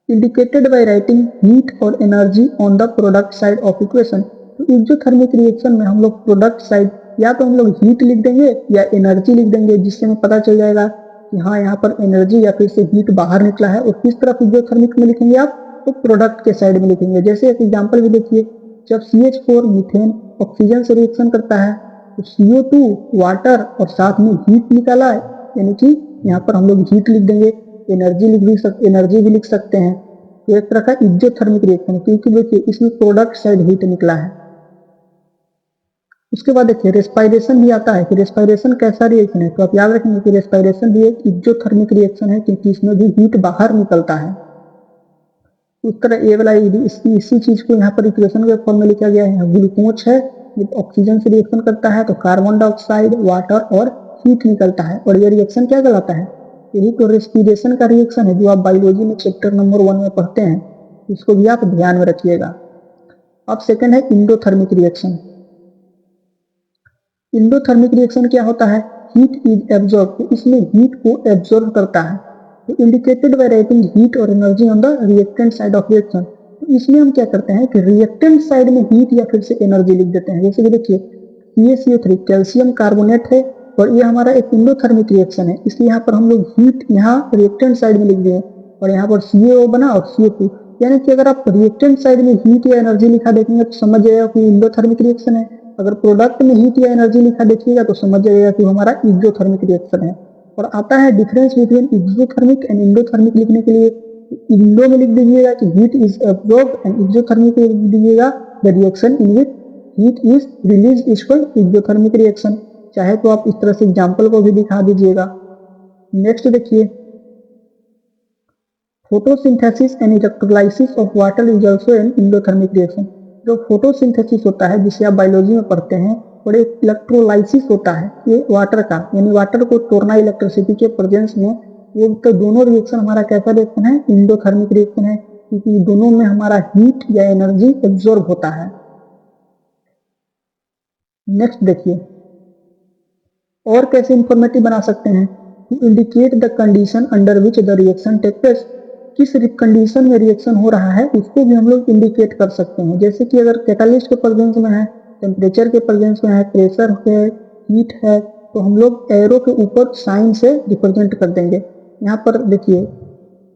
[SPEAKER 1] इंडिकेटेड बाय राइटिंग हीट और energy on the product side of equation. तो एक्सोथर्मिक रिएक्शन में हम लोग प्रोडक्ट साइड या तो हम लोग हीट लिख देंगे या एनर्जी लिख देंगे, जिससे हमें पता चल जाएगा कि हाँ यहाँ पर एनर्जी या फिर से हीट बाहर निकला है। और किस तरफ एक्सोथर्मिक में लिखेंगे आप, तो प्रोडक्ट के साइड में लिखेंगे। जैसे एक एग्जाम्पल भी देखिए, जब CH4 मीथेन ऑक्सीजन से रिएक्शन करता है तो CO2 वाटर और साथ में हीट निकाला है, यानी कि यहाँ पर हम लोग हीट लिख देंगे, एनर्जी भी लिख सकते हैं। तो एक तरह का एक्सोथर्मिक रिएक्शन, क्योंकि देखिए इसमें प्रोडक्ट साइड हीट निकला है। उसके बाद देखिए रेस्पायरेशन भी आता है कि रेस्पायरेशन कैसा रिएक्शन है, तो आप याद रखेंगे कि रेस्पायरेशन भी एक एक्सोथर्मिक रिएक्शन है, क्योंकि इसमें भी हीट बाहर निकलता है। उस तरह ए वाला इसी चीज को यहाँ पर इक्वेशन के फॉर्म में लिखा गया है। ग्लूकोज है, जब ऑक्सीजन से रिएक्शन करता है तो कार्बन डाइऑक्साइड, वाटर और हीट निकलता है, और ये रिएक्शन क्या कहलाता है, यही तो रेस्पिरेशन का रिएक्शन है जो आप बायोलॉजी में चैप्टर नंबर 1 में पढ़ते हैं, इसको भी आप ध्यान में रखिएगा। अब सेकंड है इंडोथर्मिक रिएक्शन। इंडोथर्मिक रिएक्शन क्या होता है, हीट इज एब्जॉर्ब, तो इसमें हीट को एब्जॉर्ब करता है। तो इंडिकेटेड बाय राइटिंग हीट और energy on the reactant side of reaction. तो इसमें हम क्या करते हैं कि रिएक्टेंट साइड में हीट या फिर से एनर्जी लिख देते हैं। जैसे कि देखिए CaCO3 कैल्शियम कार्बोनेट है और ये हमारा एक इंडोथर्मिक रिएक्शन है, इसलिए यहाँ पर हम लोग हीट यहाँ रिएक्टेंट साइड में लिख दिए और यहाँ पर CaO बना और CO2, यानी कि अगर आप रिएक्टेंट साइड में हीट या एनर्जी लिखा देखेंगे तो समझ जाएगा कि इंडोथर्मिक रिएक्शन है। अगर प्रोडक्ट में हीट या एनर्जी लिखा देखिएगा तो समझ जाएगा कि हमारा एक्सोथर्मिक रिएक्शन है। और आता है difference between exothermic and endothermic लिखने के लिए, इंडो में लिख दीजिएगा कि heat is absorb and exothermic लिख दीजिएगा the reaction in which heat is release equal exothermic reaction. चाहे तो आप इस तरह से एग्जांपल को भी दिखा दीजिएगा। नेक्स्ट देखिए, photosynthesis and electrolysis of water is also an endothermic reaction. जो फोटोसिंथेसिस होता है जिसे आप बायोलॉजी में पढ़ते हैं, और एक इलेक्ट्रोलाइसिस होता है ये वाटर का, यानी वाटर को तोड़ना इलेक्ट्रिसिटी के प्रेजेंस में, वो तो दोनों रिएक्शन हमारा कैसा रिएक्शन है, इंडोथर्मिक रिएक्शन है, क्योंकि दोनों में हमारा हीट या एनर्जी एब्जॉर्ब होता है। नेक्स्ट देखिए, और कैसे इंफॉर्मेटिव बना सकते हैं, to indicate the condition under which the reaction take place, किस कंडीशन में रिएक्शन हो रहा है उसको भी हम लोग इंडिकेट कर सकते हैं। जैसे कि अगर कैटालिस्ट के प्रेजेंस में है, टेम्परेचर के प्रेजेंस में है, प्रेशर है, हीट है, तो हम लोग एरो के ऊपर साइन से रिप्रेजेंट कर देंगे। यहाँ पर देखिए,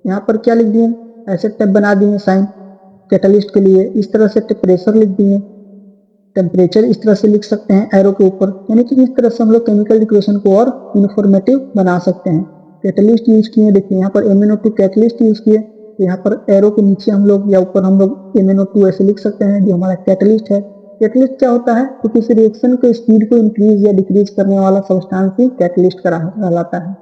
[SPEAKER 1] यहाँ पर क्या लिख दिए, ऐसे टेप बना दिए साइन कैटालिस्ट के लिए, इस तरह से प्रेशर लिख दिए, टेम्परेचर इस तरह से लिख सकते हैं एरो के ऊपर, यानी कि इस तरह से हम लोग केमिकल इक्वेशन को और इन्फॉर्मेटिव बना सकते हैं। कैटलिस्ट यूज किए, देखिए यहाँ पर MnO2 कैटलिस्ट यूज किए, तो यहाँ पर एरो के नीचे हम लोग या ऊपर हम लोग MnO2 ऐसे लिख सकते हैं जो हमारा कैटलिस्ट है। कैटलिस्ट क्या होता है, तो किसी रिएक्शन के स्पीड को इंक्रीज या डिक्रीज करने वाला सब्सटेंस ही कैटलिस्ट कहलाता है।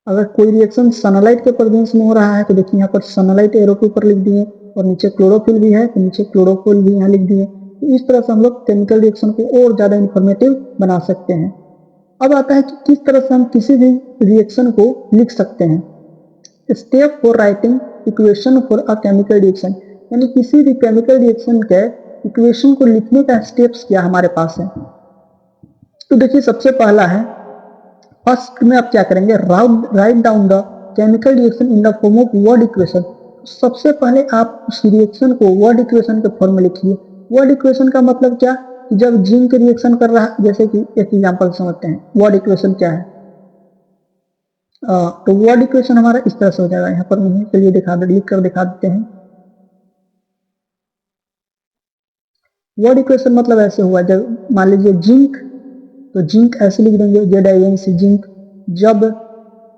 [SPEAKER 1] अगर कोई रिएक्शन सनलाइट के प्रेजेंस में हो रहा है तो देखिए यहाँ पर सनलाइट एरो के ऊपर लिख दिए, और नीचे क्लोरोफिल भी है तो नीचे क्लोरोफिल भी यहाँ लिख दिए। तो इस तरह से हम लोग केमिकल रिएक्शन को और ज्यादा इंफॉर्मेटिव बना सकते हैं। अब आता है कि किस तरह से हम किसी भी रिएक्शन को लिख सकते हैं। Step for writing equation for a chemical reaction, यानी किसी भी केमिकल रिएक्शन के इक्वेशन को लिखने का स्टेप्स क्या हमारे पास है। तो देखिए सबसे पहला है, फर्स्ट में आप क्या करेंगे, write down the chemical reaction in the form of word equation. सबसे पहले आप उस रिएक्शन को वर्ड इक्वेशन के फॉर्म में लिखिए। वर्ड इक्वेशन का मतलब क्या, कि जब जिंक रिएक्शन कर रहा है, जैसे कि एक एग्जांपल समझते हैं, वर्ड इक्वेशन क्या है। तो वर्ड इक्वेशन हमारा इस तरह से हो जाएगा, यहाँ पर मुझे चलिए लिख कर दिखा देते हैं। वर्ड इक्वेशन मतलब ऐसे हुआ, जब मान लीजिए जिंक, तो जिंक ऐसे लिख देंगे ZINC जिंक। जब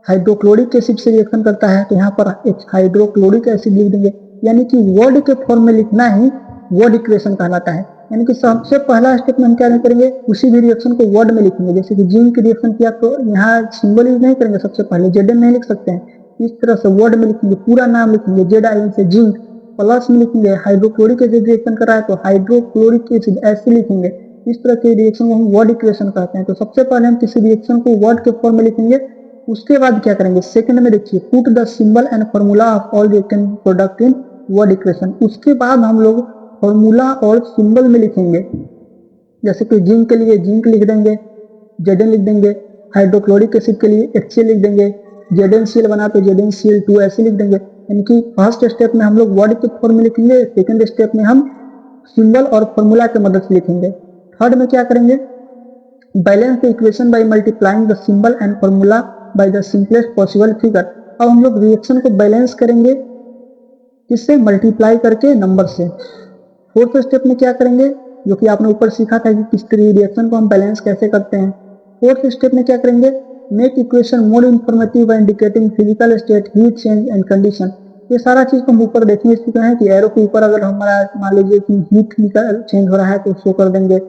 [SPEAKER 1] हाइड्रोक्लोरिक एसिड से रिएक्शन करता है तो यहाँ पर एक हाइड्रोक्लोरिक एसिड लिख देंगे, यानी कि वर्ड के फॉर्म में लिखना ही वर्ड इक्वेशन कहलाता है। यानी कि सबसे पहला स्टेप में हम क्या करेंगे, उसी भी रिएक्शन को वर्ड में लिखेंगे। जैसे कि जिंक की रिएक्शन किया तो यहाँ सिंबल यूज नहीं करेंगे, सबसे पहले जेड नहीं लिख सकते हैं, इस तरह से वर्ड में लिखेंगे, पूरा नाम लिखेंगे, जेड आई से जिंक, प्लस में लिखेंगे हाइड्रोक्लोरिक एसिड रिएक्शन कर रहा है तो हाइड्रोक्लोरिक एसिड ऐसे लिखेंगे। इस तरह के रिएक्शन को हम वर्ड इक्वेशन कहते हैं। तो सबसे पहले हम किसी रिएक्शन को वर्ड के फॉर्म में लिखेंगे, उसके बाद क्या करेंगे, सेकंड में देखिए put the symbol and formula of all reactant product in word equation. उसके बाद हम लोग फॉर्मूला और सिंबल में लिखेंगे, जैसे कि जिंक के लिए जिंक लिख देंगे, Zn लिख देंगे, हाइड्रोक्लोरिक एसिड के लिए HCl लिख देंगे, ZnCl बना तो ZnCl2 ऐसे लिख देंगे। यानी कि फर्स्ट स्टेप में हम लोग वर्ड के फॉर्म में लिखेंगे, सेकंड स्टेप में हम सिंबल और फॉर्मूला की मदद से लिखेंगे। थर्ड में क्या करेंगे, balance the equation by multiplying the symbol and formula by the simplest possible figure. अब हम लोग रिएक्शन को बैलेंस करेंगे, किससे, मल्टीप्लाई करके नंबर से। फोर्थ स्टेप में क्या करेंगे, जो कि आपने ऊपर सीखा था कि किस तरह रिएक्शन को हम बैलेंस कैसे करते हैं। फोर्थ स्टेप में क्या करेंगे, make equation more informative by indicating physical state, heat change and condition. ये सारा चीज को हम ऊपर देखने चुके हैं कि एरो के ऊपर अगर हमारा मान लीजिए कि हीट चेंज हो रहा है तो शो कर देंगे,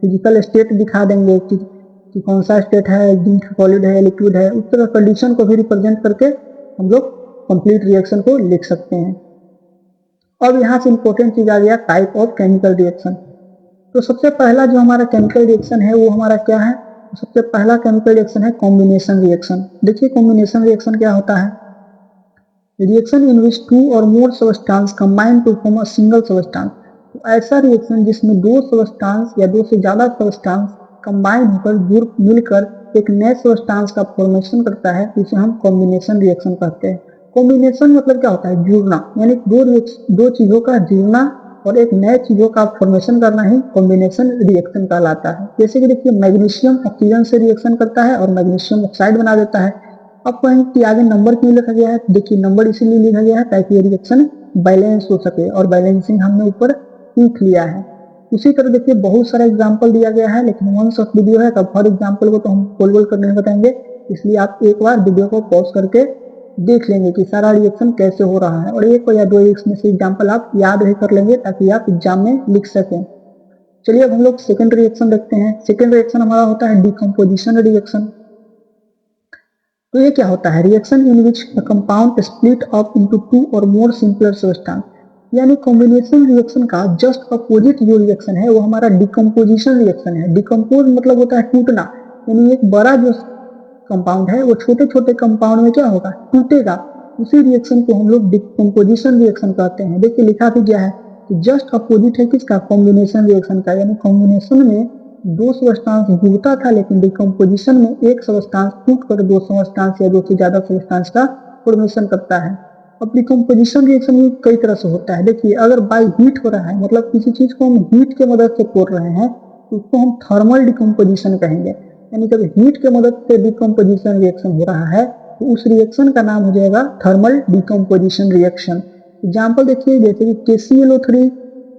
[SPEAKER 1] फिजिकल स्टेट दिखा देंगे कि कौन सा स्टेट है, सॉलिड है, लिक्विड है। उस तरह कंडीशन को भी रिप्रेजेंट करके हम लोग कंप्लीट रिएक्शन को लिख सकते हैं। अब यहाँ से इंपॉर्टेंट चीज आ गया, टाइप ऑफ केमिकल रिएक्शन। तो सबसे पहला जो हमारा केमिकल रिएक्शन है वो हमारा क्या है, सबसे पहला केमिकल रिएक्शन है कॉम्बिनेशन रिएक्शन। देखिए कॉम्बिनेशन रिएक्शन क्या होता है, reaction in which two or more substance combine to form a single substance. तो ऐसा रिएक्शन जिसमें दो सबस्टांस या दो से ज्यादा सबस्टांस कंबाइन होकर जुड़ मिलकर एक नए सबस्टांस का फॉर्मेशन करता है, उसे हम कॉम्बिनेशन रिएक्शन कहते हैं। कॉम्बिनेशन मतलब क्या होता है, जुड़ना, यानी दो चीजों का जुड़ना और एक नए चीजों का फॉर्मेशन करना ही कॉम्बिनेशन रिएक्शन कहलाता है। जैसे कि देखिए मैग्नीशियम ऑक्सीजन से रिएक्शन करता है और मैग्नीशियम ऑक्साइड बना देता है। अब कहें कि आगे नंबर क्यों लिखा गया है, देखिए नंबर इसीलिए लिखा गया है ताकि ये रिएक्शन बैलेंस हो सके, और बैलेंसिंग हमने ऊपर सीख लिया है। उसी तरह देखिए बहुत सारा एग्जाम्पल दिया गया है, लेकिन वन शॉट वीडियो है तो हर एग्जाम्पल को तो हम बोल करके बताएंगे, इसलिए आप एक बार वीडियो को पॉज करके देख लेंगे कि सारा रिएक्शन कैसे हो रहा है, और एक या दो इसमें से एग्जाम्पल आप याद भी कर लेंगे ताकि आप एग्जाम में लिख सकें। चलिए अब हम लोग सेकेंड रिएक्शन देखते हैं। सेकेंड रिएक्शन हमारा होता है डिकम्पोजिशन रिएक्शन। तो ये क्या होता है, reaction in which the compound split up into two or more simpler substance. यानी कॉम्बिनेशन रिएक्शन का जस्ट अपोजिट जो रिएक्शन है वो हमारा डिकम्पोजिशन रिएक्शन है। डिकम्पोज मतलब होता है टूटना, यानी एक बड़ा जो कंपाउंड है वो छोटे छोटे कंपाउंड में क्या होगा, टूटेगा। उसी रिएक्शन को हम लोग डिकम्पोजिशन रिएक्शन कहते हैं। देखिए लिखा भी गया है कि जस्ट अपोजिट है किसका, कॉम्बिनेशन रिएक्शन का। यानी कॉम्बिनेशन में दो सबस्टांस जुड़ता था, लेकिन डिकम्पोजिशन में एक सबस्टांस टूट कर दो सबस्टांस या दो से ज्यादा सबस्टांस का फॉर्मेशन करता है। अब डिकम्पोजिशन रिएक्शन भी कई तरह से होता है। देखिए अगर बाय हीट हो रहा है, मतलब किसी चीज को हम हीट के मदद से तोड़ रहे हैं तो उसको हम थर्मल डिकम्पोजिशन कहेंगे। यानी जब हीट के मदद से डिकम्पोजिशन रिएक्शन हो रहा है तो उस रिएक्शन का नाम हो जाएगा थर्मल डिकम्पोजिशन रिएक्शन। एग्जाम्पल देखिए, जैसे कि KClO3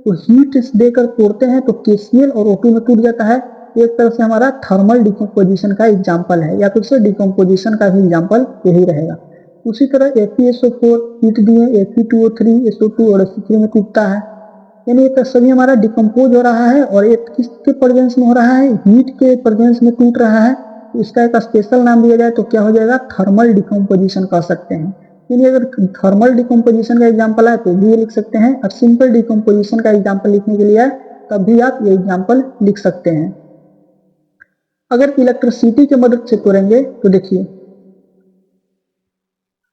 [SPEAKER 1] को हीट देकर तोड़ते हैं तो KCl और O2 में टूट जाता है। एक तरह से हमारा थर्मल डिकम्पोजिशन का एग्जाम्पल है, या फिर से डिकम्पोजिशन का भी एग्जाम्पल यही रहेगा। उसी तरह FeSO4 हीट दिए Fe2O3 SO2 और SO3 में टूटता है। यानी ये सभी हमारा डिकम्पोज हो रहा है, और ये किसके प्रेजेंस में हो रहा है, हीट के प्रेजेंस में टूट रहा है। तो इसका एक स्पेशल नाम दिया जाए तो क्या हो जाएगा, थर्मल डिकम्पोजिशन कह सकते हैं। यानी अगर थर्मल डिकम्पोजिशन का एग्जाम्पल है तो भी ये लिख सकते हैं, और सिंपल डिकम्पोजिशन का एग्जाम्पल लिखने के लिए है तब भी आप ये एग्जाम्पल लिख सकते हैं। अगर इलेक्ट्रिसिटी की मदद से तोड़ेंगे तो देखिए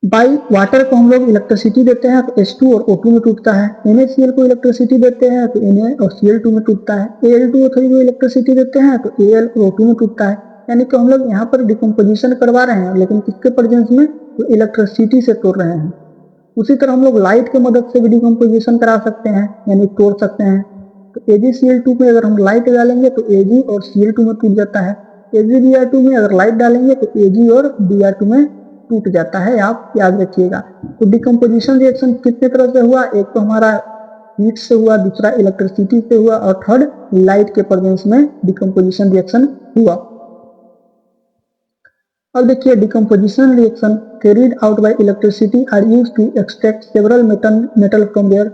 [SPEAKER 1] बाई वाटर को हम लोग इलेक्ट्रिसिटी देते हैं तो H2 और O2 में टूटता है। NaCl को इलेक्ट्रिसिटी देते हैं तो Na और Cl2 में टूटता है। Al2O3 को इलेक्ट्रिसिटी देते हैं तो Al और O2 में टूटता है। यानी कि हम लोग यहाँ पर डिकम्पोजिशन करवा रहे हैं, लेकिन किसके प्रेजेंस में, तो इलेक्ट्रिसिटी से तोड़ रहे हैं। उसी तरह हम लोग लाइट के मदद से भी डिकम्पोजिशन करा सकते हैं, यानी तोड़ सकते हैं। तो AgCl2 में अगर हम लाइट डालेंगे तो Ag और Cl2 में टूट जाता है। AgBr2 में अगर लाइट डालेंगे तो Ag और Br2 में टूट जाता है, आप याद रखिएगा। तो डिकम्पोजिशन रिएक्शन कितने तरह से हुआ, एक तो हमारा हीट से हुआ, दूसरा इलेक्ट्रिसिटी से हुआ, और थर्ड लाइट के प्रेजेंस में डिकम्पोजिशन रिएक्शन हुआ। अब देखिए decomposition reaction carried out by electricity are used to extract several metal from their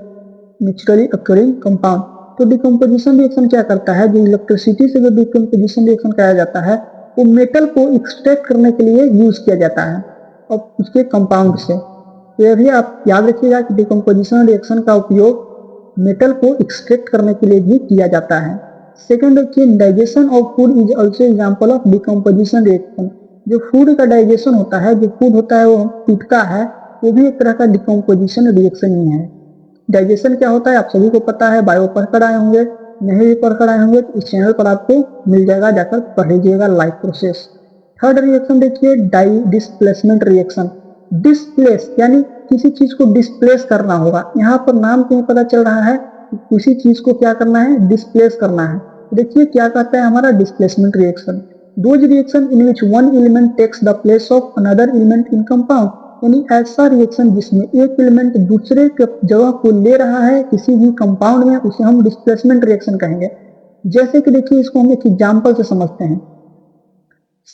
[SPEAKER 1] naturally occurring compound. तो डिकम्पोजिशन रिएक्शन क्या करता है, जो इलेक्ट्रिसिटी से जो डिकम्पोजिशन रिएक्शन कराया जाता है वो मेटल को एक्सट्रैक्ट करने के लिए यूज किया जाता है और उसके कंपाउंड से। तो यह भी आप याद रखिएगा कि डिकम्पोजिशन रिएक्शन का उपयोग मेटल को एक्सट्रैक्ट करने के लिए भी किया जाता है। सेकेंड देखिए, digestion of food is also example of decomposition reaction. जो फूड का डाइजेशन होता है, जो फूड होता है वो टूटता है, वो भी एक तरह का डिकम्पोजिशन रिएक्शन ही है। डाइजेशन क्या होता है आप सभी को पता है, बायो पढ़कर आए होंगे, नहीं भी पढ़कर आए होंगे तो इस चैनल पर आपको मिल जाएगा, जाकर पढ़ लीजिएगा लाइव प्रोसेस। थर्ड रिएक्शन देखिए, डिस्प्लेसमेंट रिएक्शन। डिस्प्लेस यानी किसी चीज को डिस्प्लेस करना होगा। यहाँ पर नाम क्यों पता चल रहा है, किसी चीज को क्या करना है, डिस्प्लेस करना है। देखिए क्या कहता है हमारा displacement reaction, those reaction in which one element takes the place of another element in compound. यानी ऐसा रिएक्शन जिसमें एक एलिमेंट दूसरे के जगह को ले रहा है किसी भी कंपाउंड में, उसे हम डिस्प्लेसमेंट रिएक्शन कहेंगे। जैसे कि देखिए इसको हम एक एग्जांपल से समझते हैं।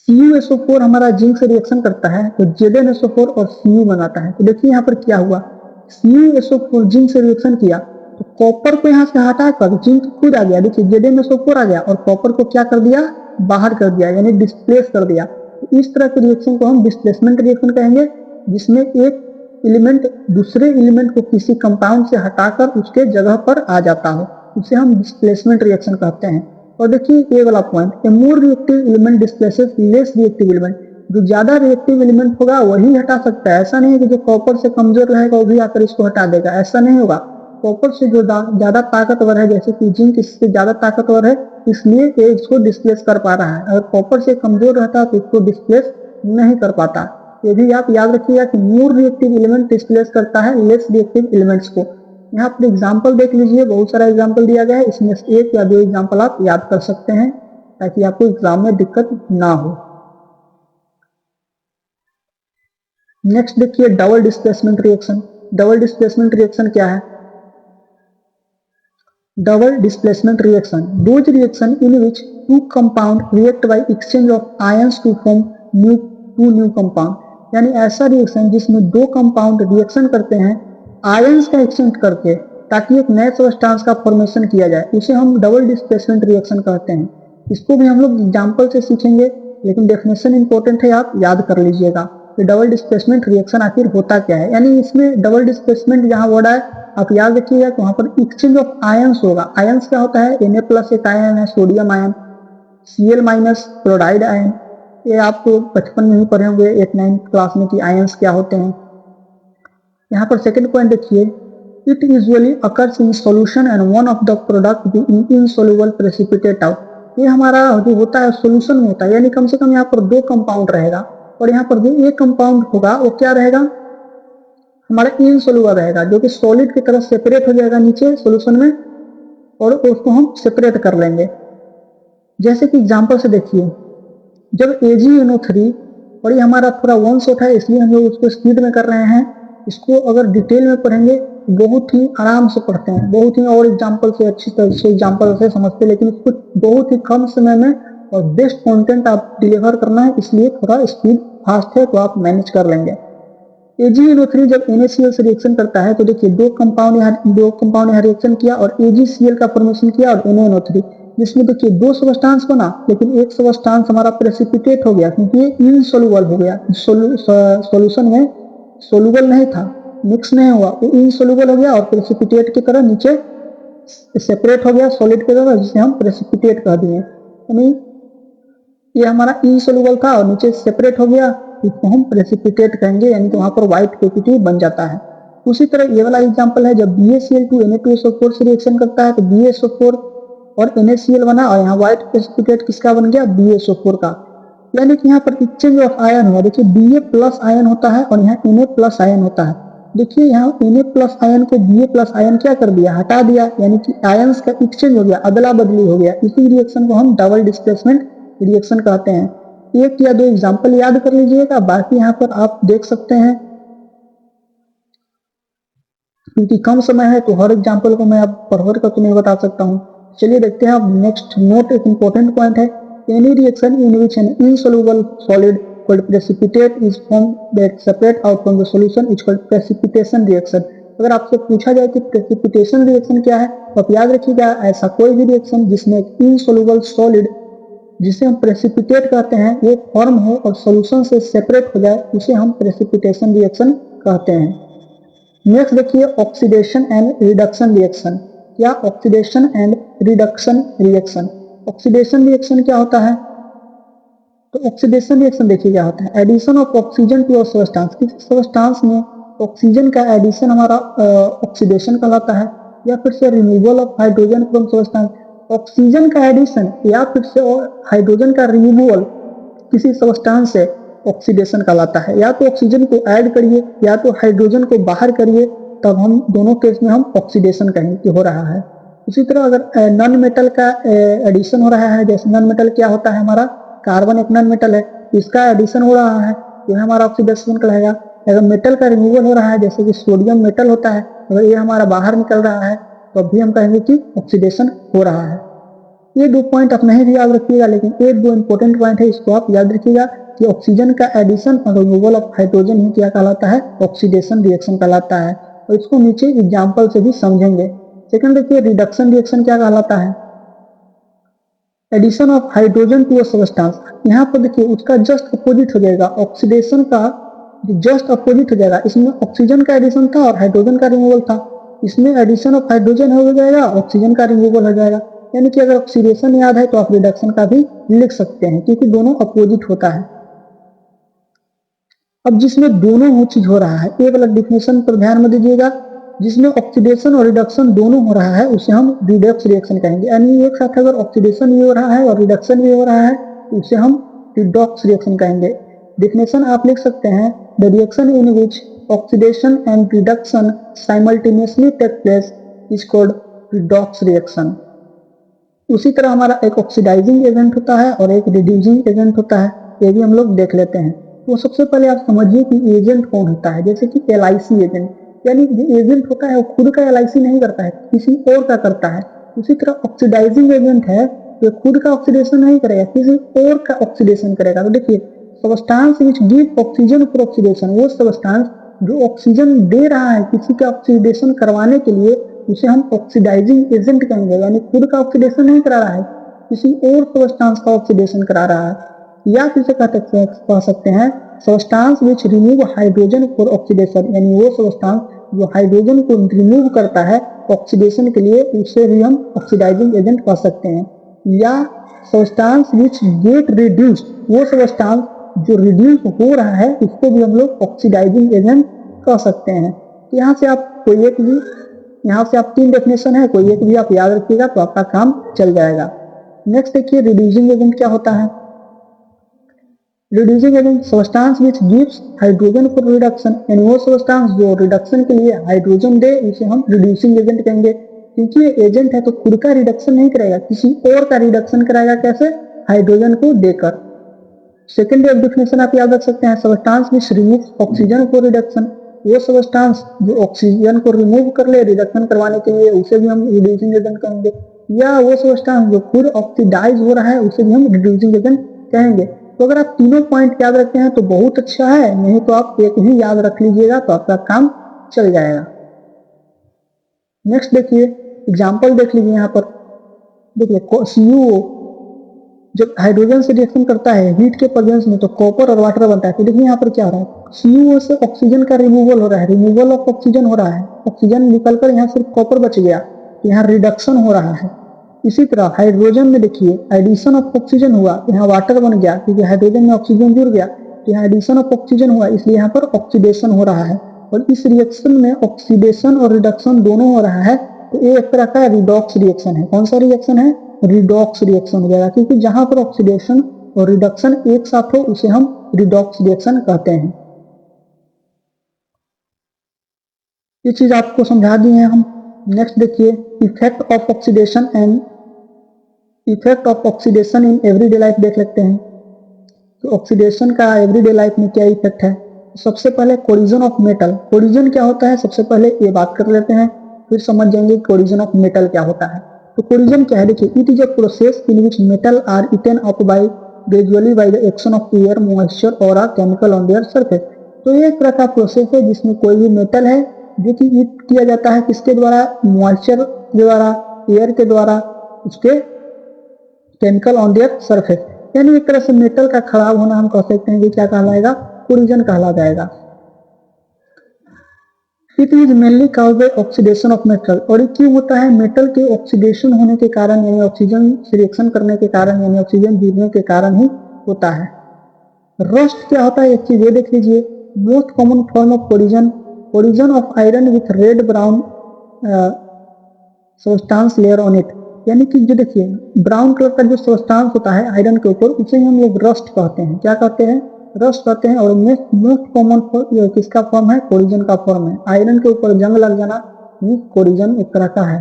[SPEAKER 1] CuSO4 हमारा जिंक से रिएक्शन करता है तो ZnSO4 और Cu बनाता है। तो देखिए यहाँ पर क्या हुआ, CuSO4 जिंक से रिएक्शन किया तो कॉपर को यहाँ से हटाकर जिंक खुद आ गया। देखिए ZnSO4 आ गया और कॉपर को क्या कर दिया, बाहर कर दिया, यानी डिस्प्लेस कर दिया। तो इस तरह के रिएक्शन को हम डिस्प्लेसमेंट रिएक्शन कहेंगे, जिसमें एक एलिमेंट दूसरे एलिमेंट को किसी कंपाउंड से हटाकर उसके जगह पर आ जाता हो, उसे हम डिस्प्लेसमेंट रिएक्शन कहते हैं। और देखिए ये वाला point, a more reactive element displaces less reactive element. जो ज्यादा रिएक्टिव एलिमेंट होगा वही हटा सकता है। ऐसा नहीं है कि जो कॉपर से कमजोर रहेगा वो भी आकर इसको हटा देगा, ऐसा नहीं होगा। कॉपर से जो ज्यादा ताकतवर है, जैसे कि जिंक इससे ज्यादा ताकतवर है, इसलिए ये इसको डिस्प्लेस कर पा रहा है। अगर कॉपर से कमजोर रहता तो इसको डिस्प्लेस नहीं कर पाता। ये भी आप याद रखिएगा कि मोर रिएक्टिव एलिमेंट डिस्प्लेस करता है लेस रिएक्टिव एलिमेंट्स को। यहाँ पर एग्जाम्पल देख लीजिए, बहुत सारा एग्जाम्पल दिया गया है, इसमें से एक या दो एग्जाम्पल आप याद कर सकते हैं ताकि आपको एग्जाम में दिक्कत ना हो। नेक्स्ट देखिए double displacement reaction. Double displacement reaction क्या है, double displacement reaction, those reaction in which two compound react by exchange of ions to form new compound. यानी ऐसा रिएक्शन जिसमें दो कंपाउंड रिएक्शन करते हैं आयंस का एक्सचेंज करके ताकि एक नए सब्सटेंस का फॉर्मेशन किया जाए, उसे हम डबल डिस्प्लेसमेंट रिएक्शन कहते हैं। इसको भी हम लोग एग्जाम्पल से सीखेंगे, लेकिन डेफिनेशन इंपॉर्टेंट है, आप याद कर लीजिएगा कि डबल डिस्प्लेसमेंट रिएक्शन आखिर होता क्या है। यानी इसमें डबल डिस्प्लेसमेंट जहां वर्ड है आप याद रखिएगा कि वहां पर एक्सचेंज ऑफ आयंस होगा। आयंस क्या होता है, Na+ एक आयन है, sodium ion, Cl- chloride ion. ये आप बचपन में ही पढ़े होंगे 8-9 क्लास में कि आयंस क्या होते हैं। यहाँ पर सेकंड पॉइंट देखिए, it usually occurs in solution and one of the product be insoluble precipitate out. ये हमारा जो होता है सोल्यूशन में होता है, यानी कम से कम यहाँ पर दो कंपाउंड रहेगा और यहाँ पर जो एक कंपाउंड होगा वो क्या रहेगा, हमारा इनसॉल्युबल रहेगा, जो कि सॉलिड की तरह सेपरेट हो जाएगा नीचे सोल्यूशन में और उसको हम सेपरेट कर लेंगे। जैसे कि एग्जाम्पल से देखिए, जब AgNO3, और ये हमारा थोड़ा वन शॉट है इसलिए हम लोग उसको स्पीड में कर रहे हैं, इसको अगर डिटेल में पढ़ेंगे बहुत ही आराम से पढ़ते हैं, बहुत ही और एग्जाम्पल से अच्छी तरह से एग्जाम्पल से समझते हैं, लेकिन इसको बहुत ही कम समय में और बेस्ट कंटेंट आप डिलीवर करना है, इसलिए थोड़ा स्पीड फास्ट है तो आप मैनेज कर लेंगे। AgNO3 जब NaCl से रिएक्शन करता है तो देखिए दो कंपाउंड यहाँ रिएक्शन किया और AgCl का फॉर्मेशन किया और NaNO3, जिसमें देखिए दो सबस्टांस बना, लेकिन एक सबस्टांस हमारा प्रेसिपिटेट हो गया क्योंकि ये इनसॉल्युबल हो गया, सॉल्यूशन में सोल्यूबल नहीं था, मिक्स नहीं हुआ, वो इनसॉल्युबल हो गया और प्रेसिपिटेट की तरह नीचे सेपरेट हो गया सॉलिड की तरह, जिसे हम प्रेसिपिटेट कह दिए। यानी ये हमारा इनसॉल्युबल था और नीचे सेपरेट हो गया, इसको हम प्रेसिपिटेट कहेंगे, यानी कि वहां पर व्हाइट क्वांटिटी बन जाता है। उसी तरह ये वाला एग्जांपल है, जब BaCl2 Na2SO4 से रिएक्शन करता है तो BaSO4 और NaCl बना और यहाँ व्हाइट प्रेसिपिटेट किसका बन गया, BaSO4 का। यानी कि यहाँ पर एक्सचेंज ऑफ आयन हुआ। देखिए Ba+ आयन होता है और यहाँ Na+ आयन होता है। देखिए यहाँ Na+ आयन को Ba+ आयन क्या कर दिया, हटा दिया, यानी कि आयंस का एक्सचेंज हो गया, अदला बदली हो गया। इसी रिएक्शन को हम डबल डिस्प्लेसमेंट रिएक्शन कहते हैं। एक या दो एग्जाम्पल याद कर लीजिएगा, बाकी यहाँ पर आप देख सकते हैं, क्योंकि कम समय है तो हर एग्जाम्पल को मैं अब पढ़ कर तो नहीं बता सकता हूँ। चलिए देखते हैं अब नेक्स्ट नोट, एक इंपॉर्टेंट पॉइंट है, any reaction in which N insoluble solid called precipitate is formed that separate out from the solution is called precipitation reaction। अगर आपसे पूछा जाए कि प्रेसिपिटेशन रिएक्शन क्या है, तो आप याद रखिएगा ऐसा कोई भी रिएक्शन जिसमें एक इनसोल्यूबल सॉलिड जिसे हम प्रेसिपिटेट कहते हैं वो फॉर्म हो और सॉल्यूशन से सेपरेट हो जाए, उसे हम प्रेसिपिटेशन रिएक्शन कहते हैं। नेक्स्ट देखिए ऑक्सीडेशन एंड रिडक्शन रिएक्शन। क्या oxidation and reduction reaction, oxidation reaction क्या होता है? तो ऑक्सीडेशन रिएक्शन देखिए क्या होता है, addition of oxygen to a substance, किसी सब्सटेंस में ऑक्सीजन का एडिशन हमारा ऑक्सीडेशन कहलाता है, या फिर से removal of hydrogen from substance, oxygen का एडिशन या फिर से हाइड्रोजन का रिमूवल किसी सब्सटेंस से ऑक्सीडेशन कहलाता है। या तो ऑक्सीजन को ऐड करिए या तो हाइड्रोजन को बाहर करिए, तब हम दोनों केस में हम ऑक्सीडेशन कहेंगे कि हो रहा है। उसी तरह अगर नॉन मेटल का एडिशन हो रहा है, जैसे नॉन मेटल क्या होता है हमारा, कार्बन एक नॉन मेटल है, इसका एडिशन हो रहा है, यह हमारा ऑक्सीडेशन कहलाएगा। अगर मेटल का रिमूवल हो रहा है, जैसे कि सोडियम मेटल होता है, अगर ये हमारा बाहर निकल रहा है तो अभी हम कहेंगे कि ऑक्सीडेशन हो रहा है। ये 2 पॉइंट आप नहीं भी याद रखिएगा, लेकिन एक 2 इंपॉर्टेंट पॉइंट है, इसको आप याद रखिएगा कि ऑक्सीजन का एडिशन और रिमूवल ऑफ हाइड्रोजन ही क्या कहलाता है, ऑक्सीडेशन रिएक्शन कहलाता है। और इसको नीचे एग्जाम्पल से भी समझेंगे। सेकंड देखिए रिडक्शन रिएक्शन क्या कहलाता है, addition of hydrogen to a substance. यहाँ पर देखिए उसका जस्ट अपोजिट हो जाएगा, ऑक्सीडेशन का जस्ट अपोजिट हो जाएगा। इसमें ऑक्सीजन का एडिशन था और हाइड्रोजन का रिमूवल था, इसमें एडिशन ऑफ हाइड्रोजन हो जाएगा, ऑक्सीजन का रिमूवल हो जाएगा। यानी कि अगर ऑक्सीडेशन याद है तो आप रिडक्शन का भी लिख सकते हैं, क्योंकि दोनों अपोजिट होता है। अब जिसमें दोनों चीज हो रहा है, ये वाला डिफिनेशन पर ध्यान में दीजिएगा, जिसमें ऑक्सीडेशन और रिडक्शन दोनों हो रहा है उसे हम रिडक्स रिएक्शन कहेंगे। यानी एक साथ अगर ऑक्सीडेशन भी हो रहा है और रिडक्शन भी हो रहा है तो उसे हम रिडॉक्स रिएक्शन कहेंगे। डिफिनेशन आप लिख सकते हैं, the reaction in which oxidation and reduction simultaneously take place is called redox reaction. उसी तरह हमारा एक ऑक्सीडाइजिंग एजेंट होता है और एक रिड्यूसिंग एजेंट होता है, ये भी हम लोग देख लेते हैं। तो सबसे पहले आप समझिए कि एजेंट कौन होता है। जैसे कि LIC एजेंट, यानी जो एजेंट होता है वो खुद का LIC नहीं करता है, किसी और का करता है। उसी तरह ऑक्सीडाइजिंग एजेंट है, ये खुद का ऑक्सीडेशन नहीं करेगा, किसी और का ऑक्सीडेशन करेगा। तो देखिए substance which give oxygen for oxidation, वो सब्सटेंस जो ऑक्सीजन दे रहा है किसी का ऑक्सीडेशन करवाने के लिए, उसे हम ऑक्सीडाइजिंग एजेंट कहेंगे। यानी खुद का ऑक्सीडेशन नहीं करा रहा है, किसी और सब्सटेंस का ऑक्सीडेशन करा रहा है। या फिर से कह सकते हैं substance which remove hydrogen for oxidation, यानी वो सब्सटेंस जो हाइड्रोजन को रिमूव करता है ऑक्सीडेशन के लिए, उसे भी हम ऑक्सीडाइजिंग एजेंट कह सकते हैं। या सब्सटेंस विच गेट रिड्यूस्ड, वो सब्सटेंस जो रिड्यूस हो रहा है उसको भी हम लोग ऑक्सीडाइजिंग एजेंट कह सकते हैं। तो यहाँ से आप कोई एक भी, यहाँ से आप 3 डेफिनेशन है, कोई एक भी आप याद रखिएगा तो आपका काम चल जाएगा। नेक्स्ट देखिए रिड्यूसिंग एजेंट क्या होता है। Reducing agent substance which gives hydrogen for reduction, यानी वो सब्सटेंस जो रिडक्शन के लिए हाइड्रोजन दे उसे हम रिड्यूसिंग एजेंट कहेंगे। क्योंकि ये एजेंट है तो खुद का रिडक्शन नहीं करेगा, किसी और का रिडक्शन कराएगा। कैसे? हाइड्रोजन को देकर। सेकेंड डेफिनेशन आप याद रख सकते हैं, substance which remove oxygen for reduction, वो सब्सटेंस जो ऑक्सीजन को रिमूव कर ले रिडक्शन करवाने के लिए, उसे भी हम रिड्यूसिंग एजेंट कहेंगे। या वो सब्सटेंस जो खुद ऑक्सीडाइज हो रहा है उसे भी हम रिड्यूसिंग एजेंट कहेंगे। तो अगर आप तीनों पॉइंट याद रखते हैं तो बहुत अच्छा है, नहीं तो आप एक भी याद रख लीजिएगा तो आपका काम चल जाएगा। नेक्स्ट देखिए एग्जाम्पल देख लीजिए। यहाँ पर देखिए CuO जब हाइड्रोजन से रिएक्शन करता है हीट के प्रेजेंस में तो कॉपर और वाटर बनता है। तो देखिए यहाँ पर क्या हो रहा है, CuO से ऑक्सीजन का रिमूवल हो रहा है, रिमूवल ऑफ ऑक्सीजन हो रहा है, ऑक्सीजन निकलकर यहाँ सिर्फ कॉपर बच गया, तो यहाँ रिडक्शन हो रहा है। इसी तरह हाइड्रोजन में देखिए एडिशन ऑफ ऑक्सीजन हुआ, यहाँ वाटर बन गया, क्योंकि हाइड्रोजन में ऑक्सीजन जुड़ गया, तो यहाँ एडिशन ऑफ ऑक्सीजन हुआ, इसलिए यहाँ पर ऑक्सीडेशन हो रहा है। और इस रिएक्शन में ऑक्सीडेशन और रिडक्शन दोनों हो रहा है, तो ये एक तरह का रिडॉक्स रिएक्शन है। कौन सा रिएक्शन है? रिडॉक्स रिएक्शन हो जाएगा, क्योंकि जहां पर ऑक्सीडेशन और रिडक्शन एक साथ हो उसे हम रिडॉक्स रिएक्शन कहते हैं। ये चीज आपको समझा दी है हम। नेक्स्ट देखिए effect of oxidation and effect of oxidation in everyday life देख लेते हैं। तो ऑक्सीडेशन का एवरीडे लाइफ में क्या इफेक्ट है। सबसे पहले कोलिजन ऑफ मेटल, कोलिजन क्या होता है सबसे पहले ये बात कर लेते हैं, फिर समझ जाएंगे कोलिजन ऑफ मेटल क्या होता है। तो कोलिजन क्या है, देखिए it is a process in which metal are eaten up by gradually by the action of air moisture और a chemical on their surface. तो ये एक तरह का प्रोसेस है जिसमें कोई भी मेटल है जो कि हीट किया जाता है किसके द्वारा, मॉइस्चर के द्वारा, एयर के द्वारा, उसके केमिकल ऑन देयर सरफेस। यानी एक तरह से मेटल का खराब होना हम कह सकते हैं कि क्या कहलाएगा, कोरिजन कहला जाएगा। It is mainly caused by oxidation of metal. और ये क्यों होता है, मेटल के ऑक्सीडेशन होने के कारण, यानी ऑक्सीजन से रिएक्शन करने के कारण, यानी ऑक्सीजन जुड़ने के कारण ही होता है। रस्ट क्या होता है, एक चीज ये देख लीजिए, most common form of corrosion, corrosion of iron with red brown substance layer on it. यानी कि जो देखिए ब्राउन कलर का जो सब्सटेंस होता है आयरन के ऊपर, उसे हम लोग रस्ट कहते हैं। क्या कहते हैं, रस्ट कहते हैं। और मोस्ट कॉमन किसका फॉर्म है, कोरिजन का फॉर्म है। आयरन के ऊपर जंग लग जाना कोरिजन एक तरह का है।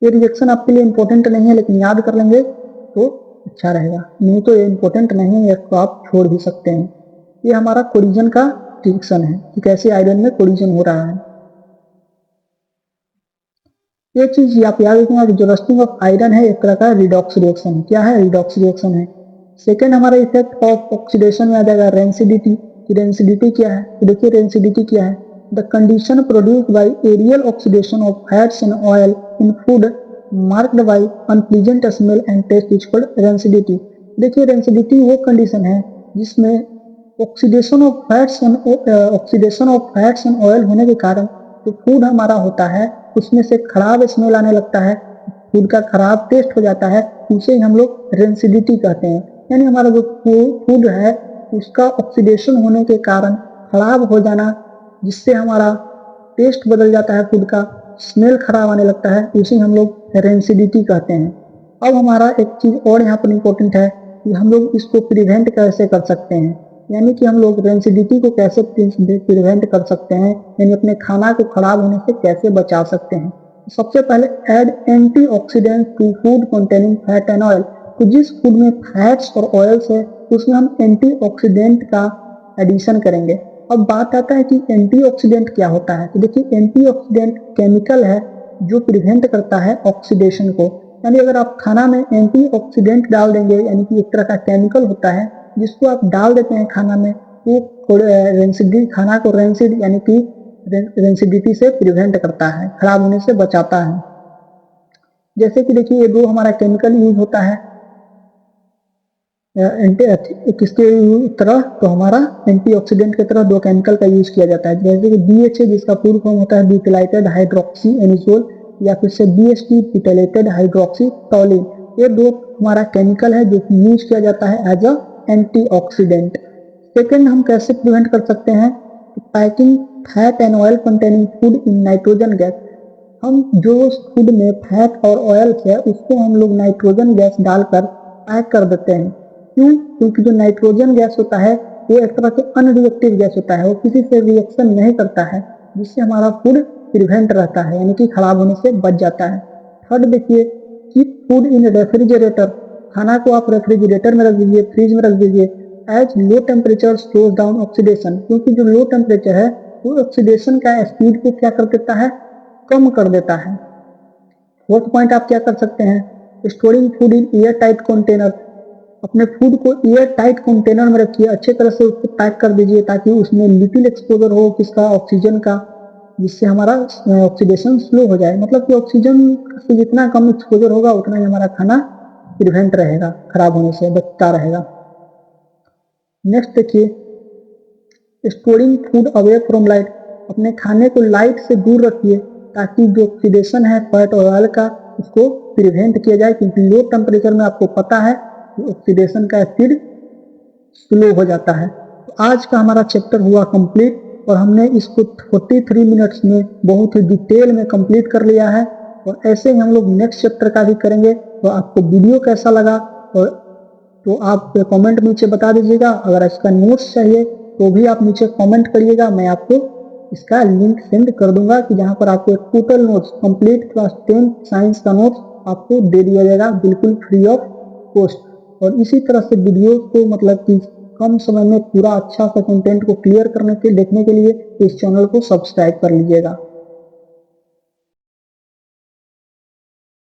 [SPEAKER 1] ये रिएक्शन आपके लिए इंपॉर्टेंट नहीं है, लेकिन याद कर लेंगे तो अच्छा रहेगा, नहीं तो ये इंपॉर्टेंट नहीं है, इसको आप छोड़ भी सकते हैं। ये हमारा कोरिजन का रिएक्शन है कि कैसे आयरन में कोरिजन हो रहा है। ये चीज आप याद रखना कि जो रस्टिंग ऑफ आयरन है एक तरह का रिडॉक्स रिएक्शन है। क्या है, रिडॉक्स रिएक्शन है। सेकेंड हमारा इफेक्ट ऑफ ऑक्सीडेशन में आ जाएगा रेंसिडिटी। रेंसिडिटी क्या है, तो देखिए रेंसिडिटी क्या है, the condition produced by aerial oxidation of fats and oil in food marked by unpleasant smell and taste is called rancidity. देखिए रेंसिडिटी वो कंडीशन है जिसमें oxidation of fats and oil होने के कारण जो फूड हमारा होता है उसमें से खराब स्मेल आने लगता है, फूड का खराब टेस्ट हो जाता है, उसे हम लोग रेंसिडिटी कहते हैं। यानी हमारा जो फूड है उसका ऑक्सीडेशन होने के कारण खराब हो जाना, जिससे हमारा टेस्ट बदल जाता है, फूड का स्मेल खराब आने लगता है, उसे हम लोग रेंसिडिटी कहते हैं। अब हमारा एक चीज और यहाँ पर इम्पोर्टेंट है कि हम लोग इसको प्रिवेंट कैसे कर सकते हैं, यानी कि हम लोग रेंसिडिटी को कैसे प्रिवेंट कर सकते हैं, यानी अपने खाना को खराब होने से कैसे बचा सकते हैं। सबसे पहले add antioxidant to food containing fat and oil. तो जिस फूड में फैट्स और ऑयल्स है उसमें हम एंटीऑक्सीडेंट का एडिशन करेंगे। अब बात आता है कि एंटीऑक्सीडेंट क्या होता है। तो देखिए एंटीऑक्सीडेंट केमिकल है जो प्रिवेंट करता है ऑक्सीडेशन को। यानी अगर आप खाना में एंटीऑक्सीडेंट डाल देंगे, यानी कि एक तरह का केमिकल होता है जिसको आप डाल देते हैं खाना में, वो खाना को रेंसिड यानी कि रेंसिडिटी से प्रिवेंट करता है, खराब होने से बचाता है। जैसे कि देखिए ये दो हमारा केमिकल यूज होता है किसके तरह, तो हमारा एंटीऑक्सीडेंट की तरह दो केमिकल का यूज किया जाता है। जैसे कि BHA जिसका पूर्ण फॉर्म होता है ब्यूटिलाइटेड हाइड्रोक्सी एनिसोल, या फिर से BHT ब्यूटिलाइटेड हाइड्रोक्सी टॉलिन। ये दो हमारा केमिकल है जो यूज किया जाता है एज अ एंटीऑक्सीडेंट। सेकेंड हम कैसे प्रिवेंट कर सकते हैं, packing fat and oil containing food in nitrogen gas. हम जो फूड में फैट और ऑयल है उसको हम लोग नाइट्रोजन गैस डालकर पैक कर देते हैं। क्यों, क्योंकि जो नाइट्रोजन गैस होता है वो एक तरह से अनरिएक्टिव गैस होता है, वो किसी से रिएक्शन नहीं करता है, जिससे हमारा फूड प्रिवेंट रहता है, यानी कि खराब होने से बच जाता है। थर्ड देखिए, कीप फूड इन रेफ्रिजरेटर। खाना को आप रेफ्रिजरेटर में रख दीजिए, फ्रिज में रख दीजिए। As low temperature slows down oxidation, क्योंकि जो लो टेम्परेचर है वो ऑक्सीडेशन का स्पीड को क्या कर देता है, कम कर देता है। फोर्थ पॉइंट आप क्या कर सकते हैं, storing food in air tight container. अपने फूड को एयर टाइट कंटेनर में रखिए, अच्छे तरह से उसको पैक कर दीजिए ताकि उसमें लिटिल एक्सपोजर हो किसका, ऑक्सीजन का, जिससे हमारा ऑक्सीडेशन स्लो हो जाए। मतलब कि ऑक्सीजन से जितना कम एक्सपोजर होगा उतना ही हमारा खाना प्रिवेंट रहेगा, खराब होने से बचता रहेगा। नेक्स्ट देखिए, storing food away from light. अपने खाने को लाइट से दूर रखिए ताकि जो ऑक्सीडेशन है फैट और ऑयल का उसको प्रिवेंट किया जाए, क्योंकि लो टेम्परेचर में आपको पता है कि ऑक्सीडेशन का स्पीड स्लो हो जाता है। तो आज का हमारा चैप्टर हुआ कंप्लीट और हमने इसको 43 मिनट्स में बहुत ही डिटेल में कंप्लीट कर लिया है। और ऐसे ही हम लोग नेक्स्ट चैप्टर का भी करेंगे। तो आपको वीडियो कैसा लगा और तो आप कमेंट नीचे बता दीजिएगा। अगर इसका नोट्स चाहिए तो भी आप नीचे कमेंट करिएगा, मैं आपको इसका लिंक सेंड कर दूंगा कि जहां पर आपको total notes complete class 10 science का नोट्स आपको दे दिया जाएगा बिल्कुल फ्री ऑफ कॉस्ट। और इसी तरह से वीडियो को मतलब कि कम समय में पूरा अच्छा सा कंटेंट को क्लियर करने के देखने के लिए इस चैनल को सब्सक्राइब कर लीजिएगा।